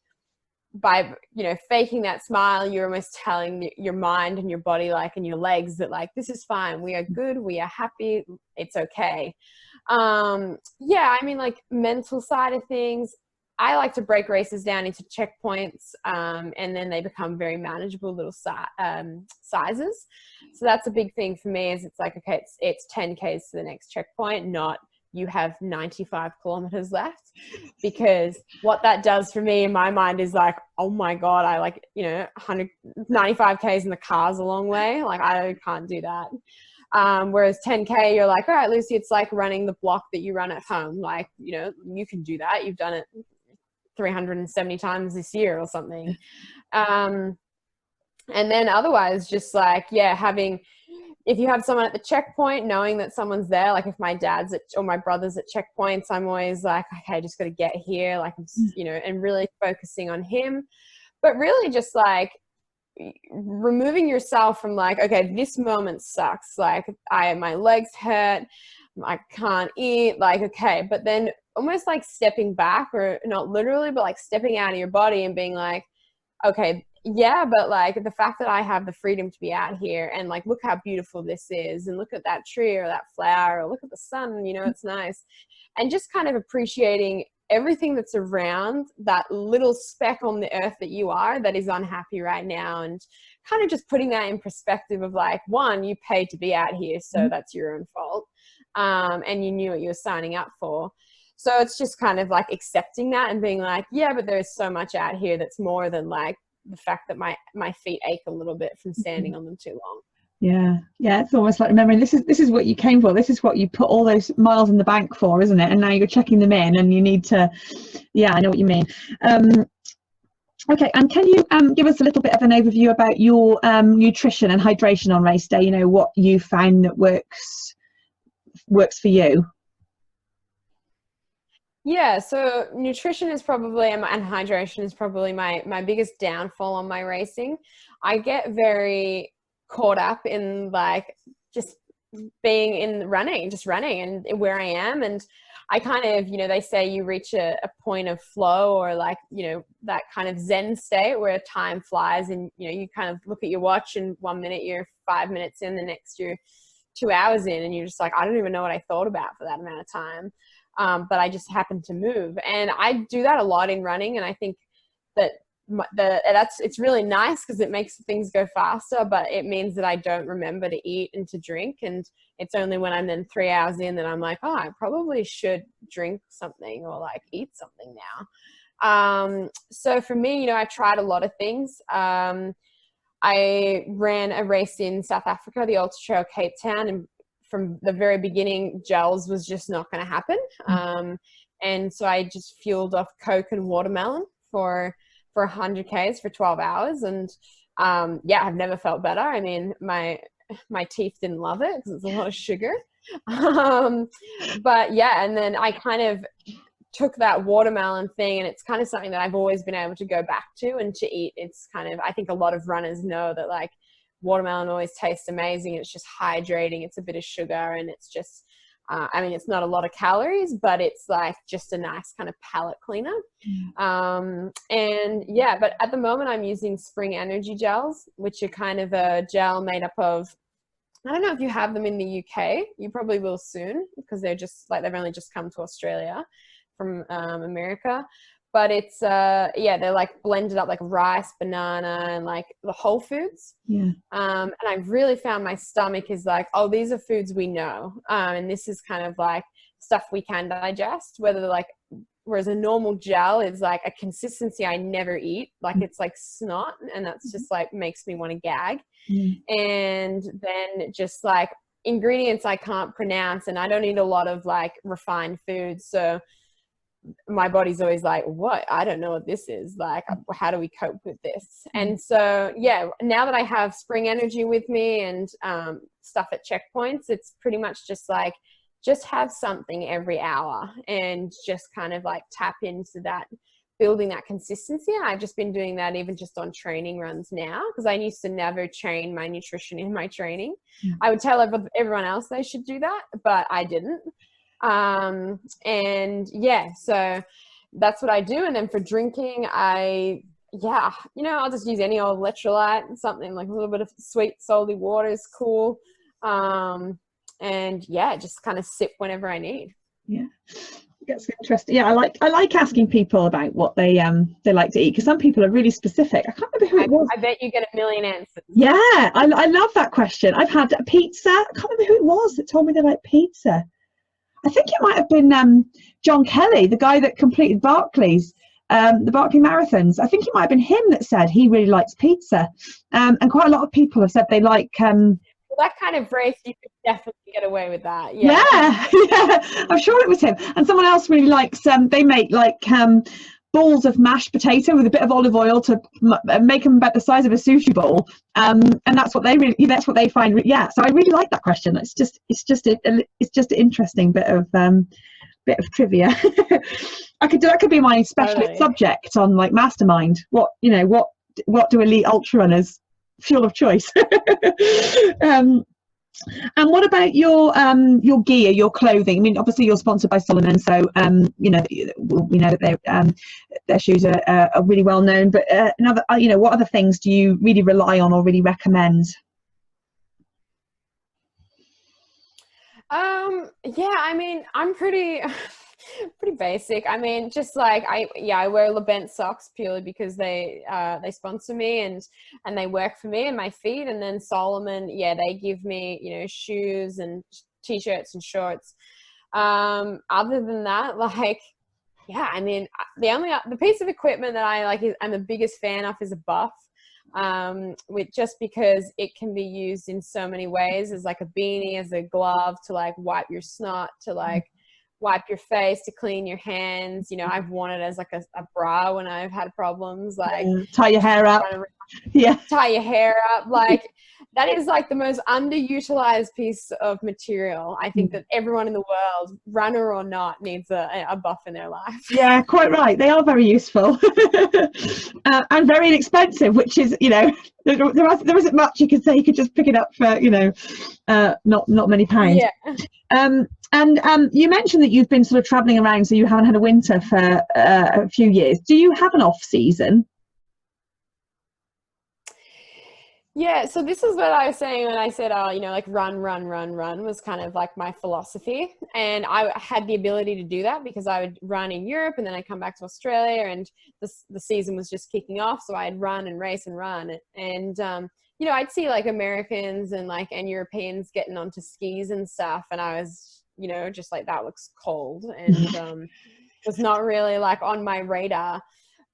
by, you know, faking that smile, you're almost telling your mind and your body, like, and your legs, that like, this is fine, we are good, we are happy, it's okay. Yeah, I mean, like, mental side of things, I like to break races down into checkpoints, and then they become very manageable little sizes. So that's a big thing for me, is it's like, okay, it's 10Ks to the next checkpoint, not you have 95 kilometers left. Because what that does for me in my mind is like, oh my God, I, like, you know, 195 Ks in the car's a long way. Like, I can't do that. Whereas 10K, you're like, all right, Lucy, it's like running the block that you run at home. Like, you know, you can do that. You've done it 370 times this year or something. And then otherwise, just like, yeah, if you have someone at the checkpoint, knowing that someone's there, like if my dad's or my brother's at checkpoints, I'm always like, okay, I just got to get here, like, you know, and really focusing on him. But really just like removing yourself from like, okay, this moment sucks, like my legs hurt, I can't eat, like, okay, but then almost like stepping back, or not literally, but like stepping out of your body and being like, okay, yeah, but like the fact that I have the freedom to be out here, and like, look how beautiful this is, and look at that tree or that flower, or look at the sun, you know, it's nice. And just kind of appreciating everything that's around that little speck on the earth that you are, that is unhappy right now, and kind of just putting that in perspective of like, one, you paid to be out here, so that's your own fault, and you knew what you were signing up for. So it's just kind of like accepting that and being like, yeah, but there's so much out here that's more than like the fact that my feet ache a little bit from standing on them too long. Yeah, it's almost like remembering this is what you came for, this is what you put all those miles in the bank for, isn't it? And now you're checking them in, and you need to, yeah, I know what you mean. Okay, and can you give us a little bit of an overview about your nutrition and hydration on race day? You know, what you found that works for you? Yeah, so nutrition is probably, and hydration is probably my biggest downfall on my racing. I get very caught up in like just being in running, just running and where I am. And I kind of, you know, they say you reach a point of flow, or like, you know, that kind of Zen state where time flies, and, you know, you kind of look at your watch, and 1 minute you're 5 minutes in, the next you're 2 hours in, and you're just like, I don't even know what I thought about for that amount of time. But I just happened to move, and I do that a lot in running. And I think that it's really nice because it makes things go faster, but it means that I don't remember to eat and to drink. And it's only when I'm then 3 hours in that I'm like, oh, I probably should drink something or like eat something now. So for me, you know, I tried a lot of things. I ran a race in South Africa, the Ultra Trail Cape Town, and from the very beginning, gels was just not going to happen. And so I just fueled off Coke and watermelon for 100 Ks for 12 hours. And yeah, I've never felt better. I mean, my teeth didn't love it because it's a lot of sugar. But yeah, and then I kind of took that watermelon thing, and it's kind of something that I've always been able to go back to and to eat. It's kind of, I think a lot of runners know that like watermelon always tastes amazing. It's just hydrating. It's a bit of sugar, and it's just, I mean, it's not a lot of calories, but it's like just a nice kind of palate cleaner. And yeah, but at the moment I'm using Spring Energy gels, which are kind of a gel made up of, I don't know if you have them in the UK. You probably will soon, because they're just like, they've only just come to Australia from America. but it's yeah, they're like blended up like rice, banana, and like the whole foods. Yeah. And I really found my stomach is like, oh, these are foods we know, and this is kind of like stuff we can digest. Whereas a normal gel is like a consistency I never eat, like it's like snot, and that's just like makes me want to gag. And then just like ingredients I can't pronounce, and I don't eat a lot of like refined foods, so my body's always like, what? I don't know what this is. Like, how do we cope with this? And so, yeah, now that I have Spring Energy with me and stuff at checkpoints, it's pretty much just like, just have something every hour and just kind of like tap into that, building that consistency. And I've just been doing that even just on training runs now, because I used to never train my nutrition in my training. I would tell everyone else they should do that, but I didn't. And yeah, so that's what I do. And then for drinking, I'll just use any old electrolyte, something like a little bit of sweet salty water is cool. And yeah, just kind of sip whenever I need. Yeah, that's interesting. Yeah, I like asking people about what they like to eat, because some people are really specific. I can't remember who it was. I bet you get a million answers. Yeah, I love that question. I've had pizza. I can't remember who it was that told me they like pizza. I think it might have been John Kelly, the guy that completed Barclays, the Barclay marathons. I think it might have been him that said he really likes pizza. And quite a lot of people have said they like. Well, that kind of race, you could definitely get away with that. Yeah, yeah, I'm sure it was him. And someone else really likes. They make like balls of mashed potato with a bit of olive oil to make them about the size of a sushi bowl, and that's what they find. Yeah, so I really like that question. It's just an interesting bit of trivia. That could be my specialist subject on like Mastermind. What do elite ultra runners fuel of choice? And what about your gear, your clothing? I mean, obviously you're sponsored by Salomon, so we know that their shoes are really well known. But what other things do you really rely on or really recommend? Yeah, I mean, I'm pretty basic. I mean, just like I wear Le Bent socks purely because they sponsor me and they work for me and my feet. And then Salomon, yeah, they give me, shoes and t-shirts and shorts. Other than that, like, yeah, I mean, the piece of equipment that I'm the biggest fan of is a buff. Just because it can be used in so many ways, as like a beanie, as a glove to like wipe your snot, to like wipe your face, to clean your hands. I've worn it as like a bra when I've had problems, like tie your hair up. Tie your hair up. Like that is like the most underutilized piece of material. I think that everyone in the world, runner or not, needs a buff in their life. Yeah, quite right. They are very useful and very inexpensive, which is, there isn't much you could say. You could just pick it up for, not many pounds. Yeah. And you mentioned that you've been sort of traveling around, so you haven't had a winter for a few years. Do you have an off season? Yeah, so this is what I was saying when I said, like run was kind of like my philosophy. And I had the ability to do that because I would run in Europe and then I'd come back to Australia and the season was just kicking off. So I'd run and race and run. And, I'd see like Americans and Europeans getting onto skis and stuff. And I was, just like, that looks cold and was not really like on my radar.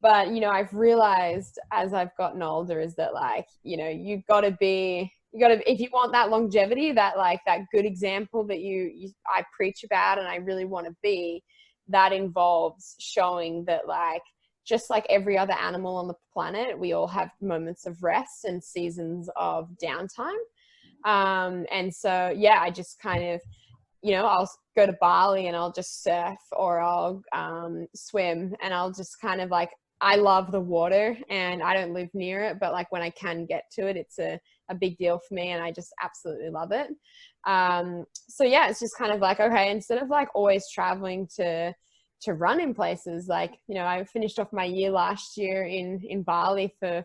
But, I've realized as I've gotten older is that like, you've got to if you want that longevity, that like that good example that I preach about and I really want to be, that involves showing that like, just like every other animal on the planet, we all have moments of rest and seasons of downtime. And so, yeah, I just kind of, I'll go to Bali and I'll just surf or I'll swim and I'll just kind of like, I love the water and I don't live near it, but like when I can get to it, it's a big deal for me and I just absolutely love it. So yeah, it's just kind of like, okay, instead of like always traveling to run in places, like, I finished off my year last year in Bali for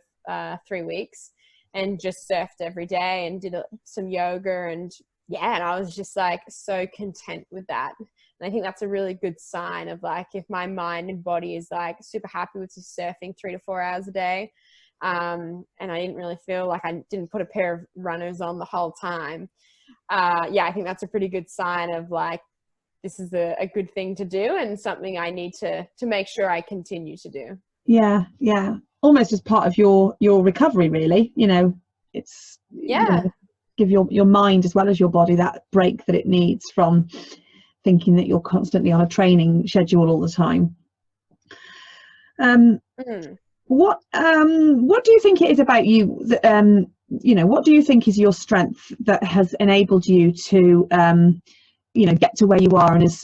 3 weeks and just surfed every day and did some yoga and yeah, and I was just like so content with that. And I think that's a really good sign of like, if my mind and body is like super happy with just surfing 3 to 4 hours a day, and I didn't really feel like I didn't put a pair of runners on the whole time, yeah, I think that's a pretty good sign of like, this is a good thing to do and something I need to make sure I continue to do. Yeah, yeah, almost as part of your recovery, really. You know, it's, you Yeah. know, give your mind as well as your body that break that it needs from thinking that you're constantly on a training schedule all the time. What do you think it is about you that, you know, what do you think is your strength that has enabled you to you know, get to where you are, and as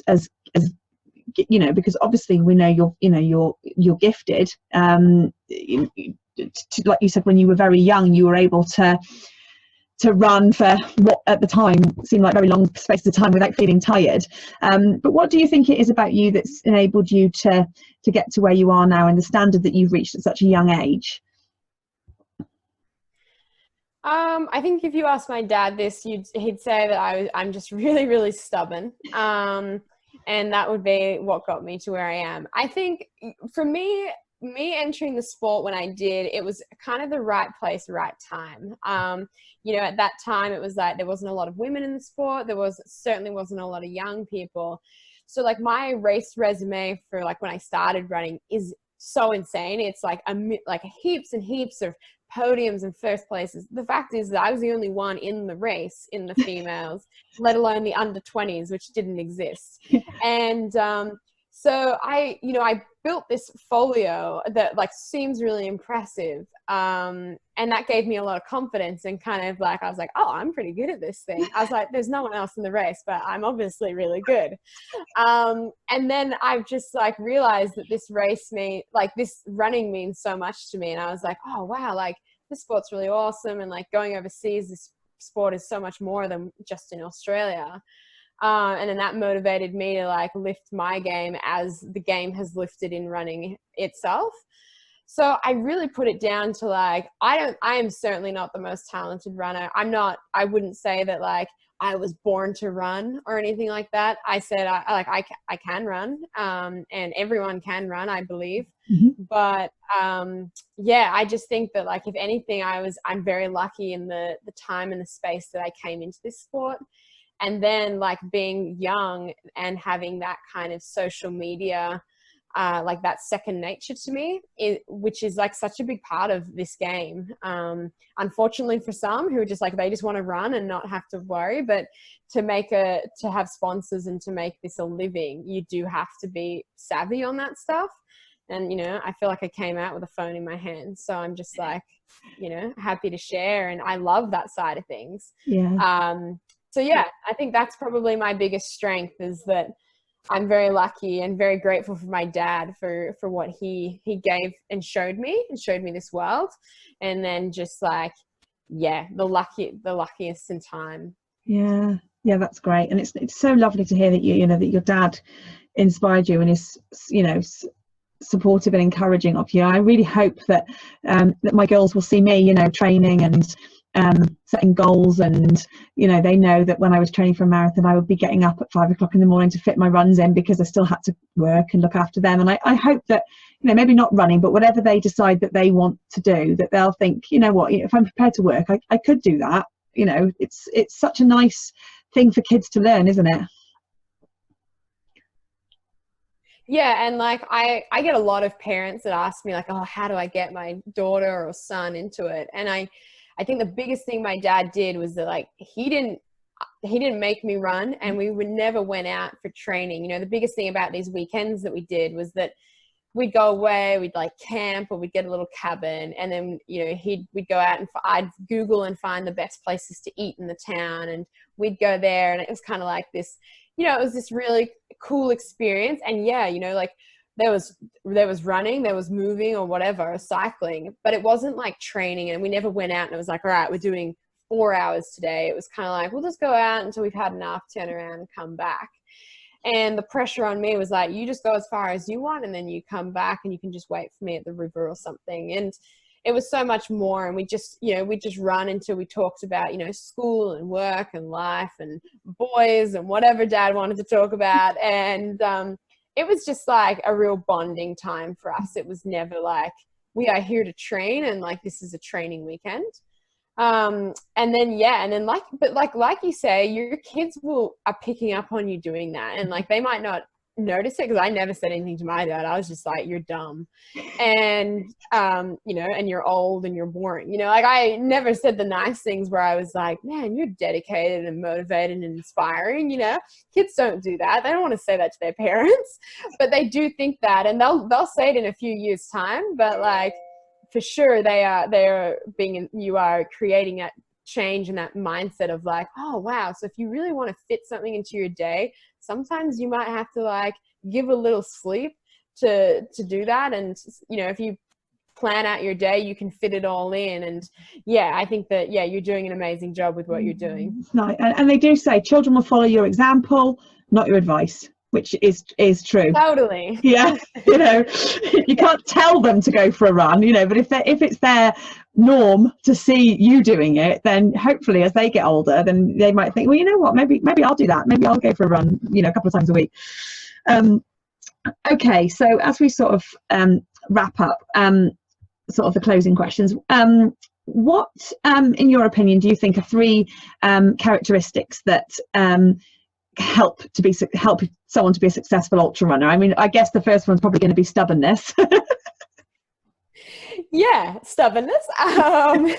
you know, because obviously we know you're gifted, like you said, when you were very young you were able to run for what at the time seemed like very long spaces of time without feeling tired, but what do you think it is about you that's enabled you to get to where you are now and the standard that you've reached at such a young age? I think if you ask my dad this, he'd say that I'm just really, really stubborn. And that would be what got me to where I am. I think for me entering the sport when I did, it was kind of the right place, right time. You know, at that time it was like there wasn't a lot of women in the sport. Certainly wasn't a lot of young people. So like my race resume for like when I started running is so insane. It's like heaps and heaps of podiums and first places. The fact is that I was the only one in the race in the females, let alone the under 20s, which didn't exist. And so I built this folio that like seems really impressive, and that gave me a lot of confidence, and kind of like I was like, oh, I'm pretty good at this thing. I was like, there's no one else in the race, but I'm obviously really good. And then I've just like realized that this running means so much to me, and I was like, oh wow, like this sport's really awesome, and like going overseas, this sport is so much more than just in Australia. And then that motivated me to like lift my game as the game has lifted in running itself. So I really put it down to like, I am certainly not the most talented runner. I wouldn't say that like I was born to run or anything like that. I said, I can run, and everyone can run, I believe. Mm-hmm. But yeah, I just think that like, if anything, I'm very lucky in the time and the space that I came into this sport. And then like being young and having that kind of social media, like that second nature to me, which is like such a big part of this game. Unfortunately for some who are just like, they just want to run and not have to worry, but to have sponsors and to make this a living, you do have to be savvy on that stuff. And, you know, I feel like I came out with a phone in my hand. So I'm just like, you know, happy to share. And I love that side of things. Yeah. So yeah, I think that's probably my biggest strength, is that I'm very lucky and very grateful for my dad for what he gave and showed me this world. And then just like, yeah, the luckiest in time. Yeah, yeah, that's great. And it's so lovely to hear that you know that your dad inspired you and is, you know, supportive and encouraging of you. I really hope that that my girls will see me, you know, training and setting goals, and you know, they know that when I was training for a marathon I would be getting up at 5 o'clock in the morning to fit my runs in, because I still had to work and look after them. And I hope that, you know, maybe not running, but whatever they decide that they want to do, that they'll think, you know what, if I'm prepared to work, I could do that. You know, it's such a nice thing for kids to learn, isn't it? Yeah, and like I get a lot of parents that ask me like, oh, how do I get my daughter or son into it? And I think the biggest thing my dad did was that like he didn't make me run, and we would never went out for training. You know, the biggest thing about these weekends that we did was that we'd go away, we'd like camp, or we'd get a little cabin, and then, you know, we'd go out and I'd Google and find the best places to eat in the town, and we'd go there, and it was kind of like this, you know, it was this really cool experience. And yeah, you know, like there was running, there was moving or whatever, or cycling, but it wasn't like training. And we never went out and it was like, all right, we're doing 4 hours today. It was kind of like, we'll just go out until we've had enough, turn around and come back. And the pressure on me was like, you just go as far as you want, and then you come back and you can just wait for me at the river or something. And it was so much more. And we just, we just run until we talked about, school and work and life and boys and whatever dad wanted to talk about. And it was just like a real bonding time for us. It was never like, we are here to train and like, this is a training weekend. And then like you say, your kids are picking up on you doing that. And like, they might not notice it, because I never said anything to my dad. I was just like, you're dumb. And, and you're old and you're boring, like I never said the nice things where I was like, man, you're dedicated and motivated and inspiring. Kids don't do that. They don't want to say that to their parents, but they do think that, and they'll say it in a few years' time. But like, for sure, you are creating that change and that mindset of like, oh wow, so if you really want to fit something into your day, sometimes you might have to like give a little sleep to do that. And if you plan out your day, you can fit it all in. And I think that you're doing an amazing job with what you're doing. Nice. And they do say children will follow your example, not your advice, which is true. Totally. Yeah. You can't tell them to go for a run, but if it's their norm to see you doing it, then hopefully as they get older, then they might think, well, you know what, maybe I'll do that. Maybe I'll go for a run, a couple of times a week. Okay, so as we sort of wrap up, sort of the closing questions, what in your opinion do you think are 3 characteristics that help someone to be a successful ultra runner? I mean, I guess the first one's probably going to be stubbornness. Stubbornness. I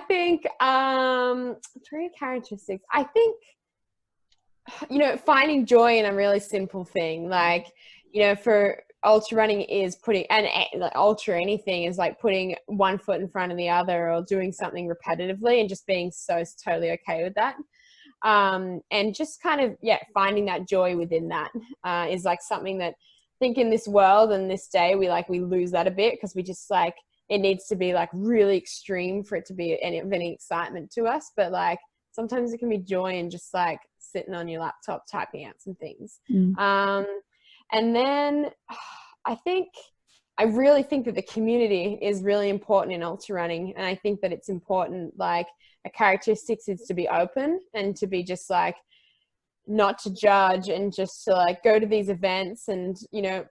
think 3 characteristics. I think finding joy in a really simple thing, like for ultra running is putting, and like ultra anything is like putting one foot in front of the other, or doing something repetitively and just being so totally okay with that. And just kind of finding that joy within that is like something that I think in this world and this day we lose that a bit, because we just like, it needs to be like really extreme for it to be any excitement to us. But like sometimes it can be joy in just like sitting on your laptop typing out some things. And then I really think that the community is really important in ultra running. And I think that it's important, like a characteristic is to be open and to be just like, not to judge, and just to like go to these events and,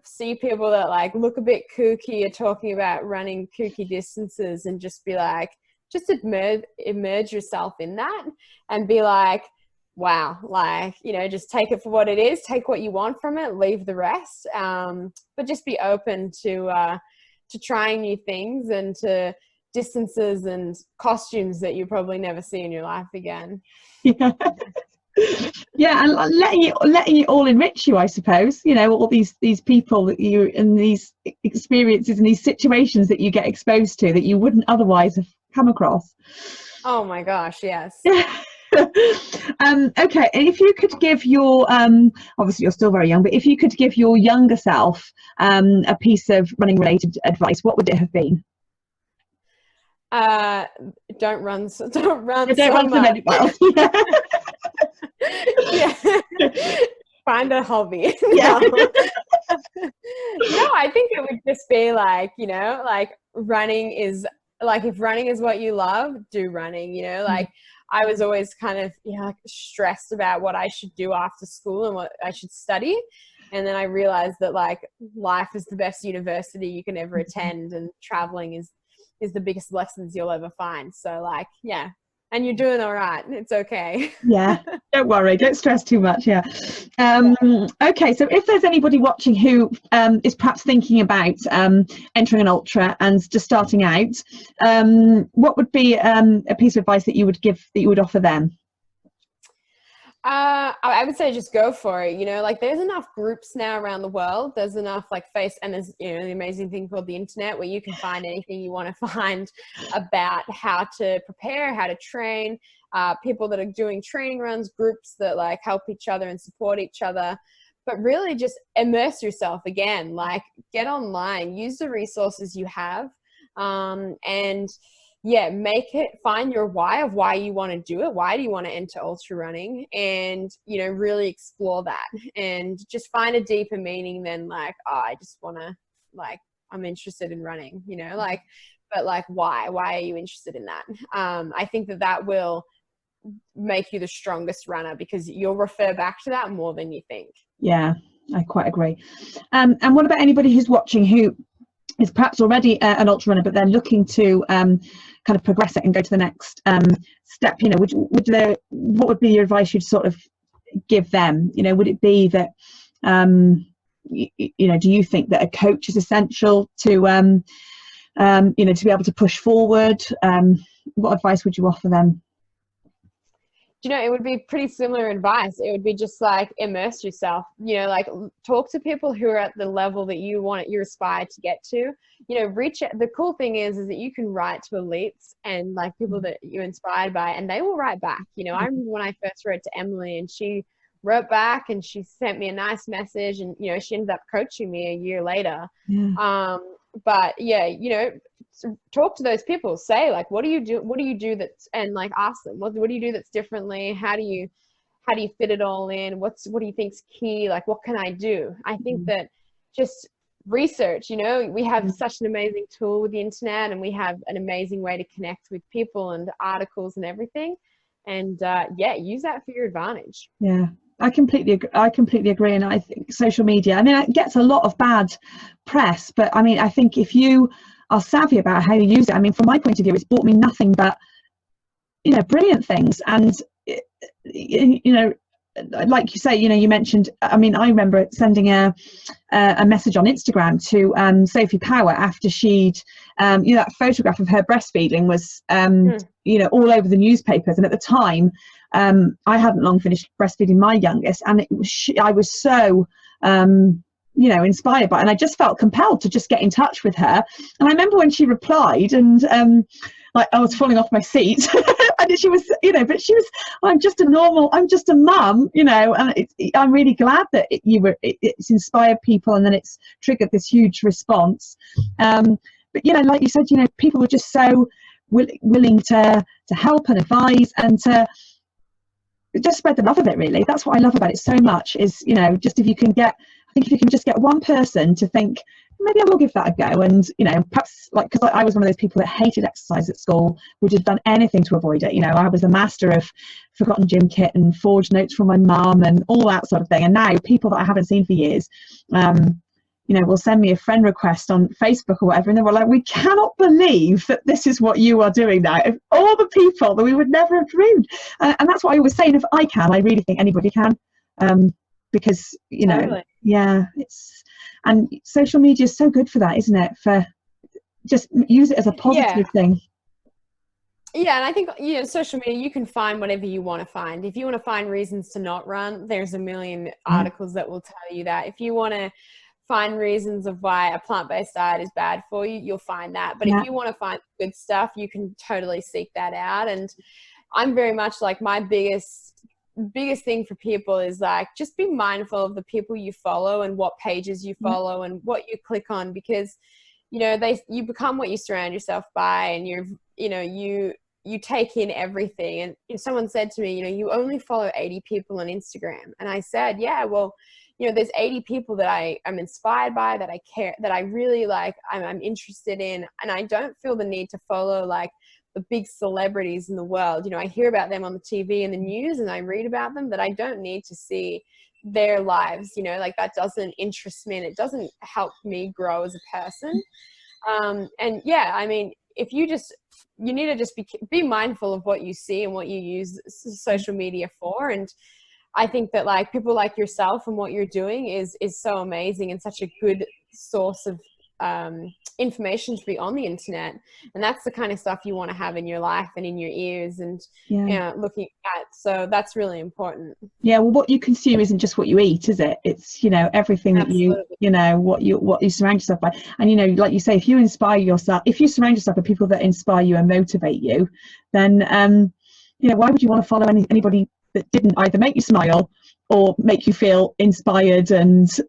see people that like look a bit kooky or talking about running kooky distances, and just be like, just immerse yourself in that and be like, wow, like, just take it for what it is, take what you want from it, leave the rest. But just be open to trying new things and to distances and costumes that you probably never see in your life again. And letting it all enrich you, I suppose. All these people that you, in these experiences and these situations that you get exposed to that you wouldn't otherwise have come across. Oh my gosh, yes. Okay, and if you could give your obviously you're still very young, but if you could give your younger self a piece of running related advice, what would it have been? Don't run so many miles. Find a hobby. No, I think it would just be like, like running is like, if running is what you love, do running. Like I was always kind of like stressed about what I should do after school and what I should study, and then I realized that like life is the best university you can ever attend, and traveling is the biggest lessons you'll ever find. So like, and you're doing all right. It's okay. Don't worry. Don't stress too much. Okay. So if there's anybody watching who is perhaps thinking about entering an ultra and just starting out, what would be a piece of advice that you would offer them? I would say just go for it. Like there's enough groups now around the world. There's enough like and there's, the amazing thing called the internet, where you can find anything you want to find about how to prepare, how to train, people that are doing training runs, groups that like help each other and support each other. But really just immerse yourself again, like get online, use the resources you have, and find your why of why you want to do it. Why do you want to enter ultra running? And, really explore that and just find a deeper meaning than like, oh, I just want to like I'm interested in running, you know, like, but like, why are you interested in that? I think that will make you the strongest runner, because you'll refer back to that more than you think. Yeah, I quite agree. And what about anybody who's watching who is perhaps already an ultra runner, but they're looking to kind of progress it and go to the next step? You know, what would be your advice you'd sort of give them? You know, would it be that you know, do you think that a coach is essential to you know, to be able to push forward? What advice would you offer them? You know, it would be pretty similar advice. It would be just like, immerse yourself, you know, like talk to people who are at the level that you aspire to get to, you know, the cool thing is that you can write to elites and like people that you're inspired by, and they will write back. You know, I remember when I first wrote to Emily, and she wrote back and she sent me a nice message, and, you know, she ended up coaching me a year later. Yeah. But yeah, you know, talk to those people, say like, what do you do that's, and like ask them, what do you do that's differently? How do you fit it all in? What do you think's key? Like, what can I do? I think that just research, you know, we have such an amazing tool with the internet, and we have an amazing way to connect with people and articles and everything. And yeah, use that for your advantage. Yeah, I completely agree. And I think social media, I mean, it gets a lot of bad press, but I mean, I think if you are savvy about how you use it, I mean, from my point of view, it's brought me nothing but, you know, brilliant things. And you know, like you say, you know, you mentioned, I mean, I remember sending a message on Instagram to Sophie Power after she'd you know, that photograph of her breastfeeding was you know, all over the newspapers, and at the time I hadn't long finished breastfeeding my youngest, and I was so you know, inspired by it, and I just felt compelled to just get in touch with her. And I remember when she replied, and like I was falling off my seat and she was, you know, but she was, I'm just a mum, you know, and I'm really glad that it's inspired people, and then it's triggered this huge response. But you know, like you said, you know, people were just so willing to help and advise, and to just spread the love of it, really. That's what I love about it so much, is, you know, just if you can just get one person to think, maybe I will give that a go. And, you know, perhaps, like, because I was one of those people that hated exercise at school, would have done anything to avoid it. You know, I was a master of forgotten gym kit and forged notes from my mum and all that sort of thing. And now people that I haven't seen for years, you know, will send me a friend request on Facebook or whatever, and they were like, we cannot believe that this is what you are doing now. If all the people that we would never have dreamed. And that's what I was saying. If I can, I really think anybody can. Because, you know, totally. Yeah, and social media is so good for that, isn't it? For just use it as a positive thing. Yeah, and I think, you know, social media, you can find whatever you want to find. If you want to find reasons to not run, there's a million articles that will tell you that. If you want to find reasons of why a plant-based diet is bad for you, you'll find that. But if you want to find good stuff, you can totally seek that out. And I'm very much like, my biggest thing for people is like, just be mindful of the people you follow and what pages you follow and what you click on, because, you know, you become what you surround yourself by, and you take in everything. And someone said to me, you know, you only follow 80 people on Instagram. And I said, yeah, well, you know, there's 80 people that I'm inspired by, that I care, that I really like, I'm interested in, and I don't feel the need to follow like the big celebrities in the world. You know, I hear about them on the TV and the news, and I read about them, but I don't need to see their lives, you know, like that doesn't interest me, and it doesn't help me grow as a person. And yeah, I mean, if you need to just be mindful of what you see and what you use social media for. And I think that like people like yourself and what you're doing is so amazing, and such a good source of information to be on the internet. And that's the kind of stuff you want to have in your life and in your ears and looking at. So that's really important. Yeah, well, what you consume isn't just what you eat, is it? It's, you know, everything that you know, what you surround yourself by. And, you know, like you say, if you surround yourself with people that inspire you and motivate you, then you know, why would you want to follow anybody that didn't either make you smile or make you feel inspired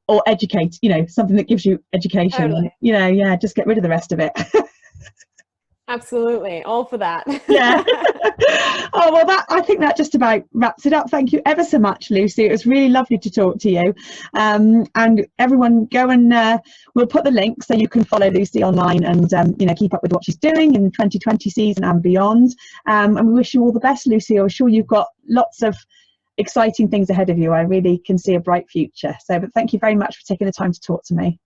or educate, you know, something that gives you education? Totally. You know, yeah, just get rid of the rest of it. Absolutely. All for that. Yeah. Oh, Oh, well, I think that just about wraps it up. Thank you ever so much, Lucy. It was really lovely to talk to you. And everyone, go and we'll put the link so you can follow Lucy online and keep up with what she's doing in 2020 season and beyond. And we wish you all the best, Lucy. I'm sure you've got lots of exciting things ahead of you. I really can see a bright future. But thank you very much for taking the time to talk to me.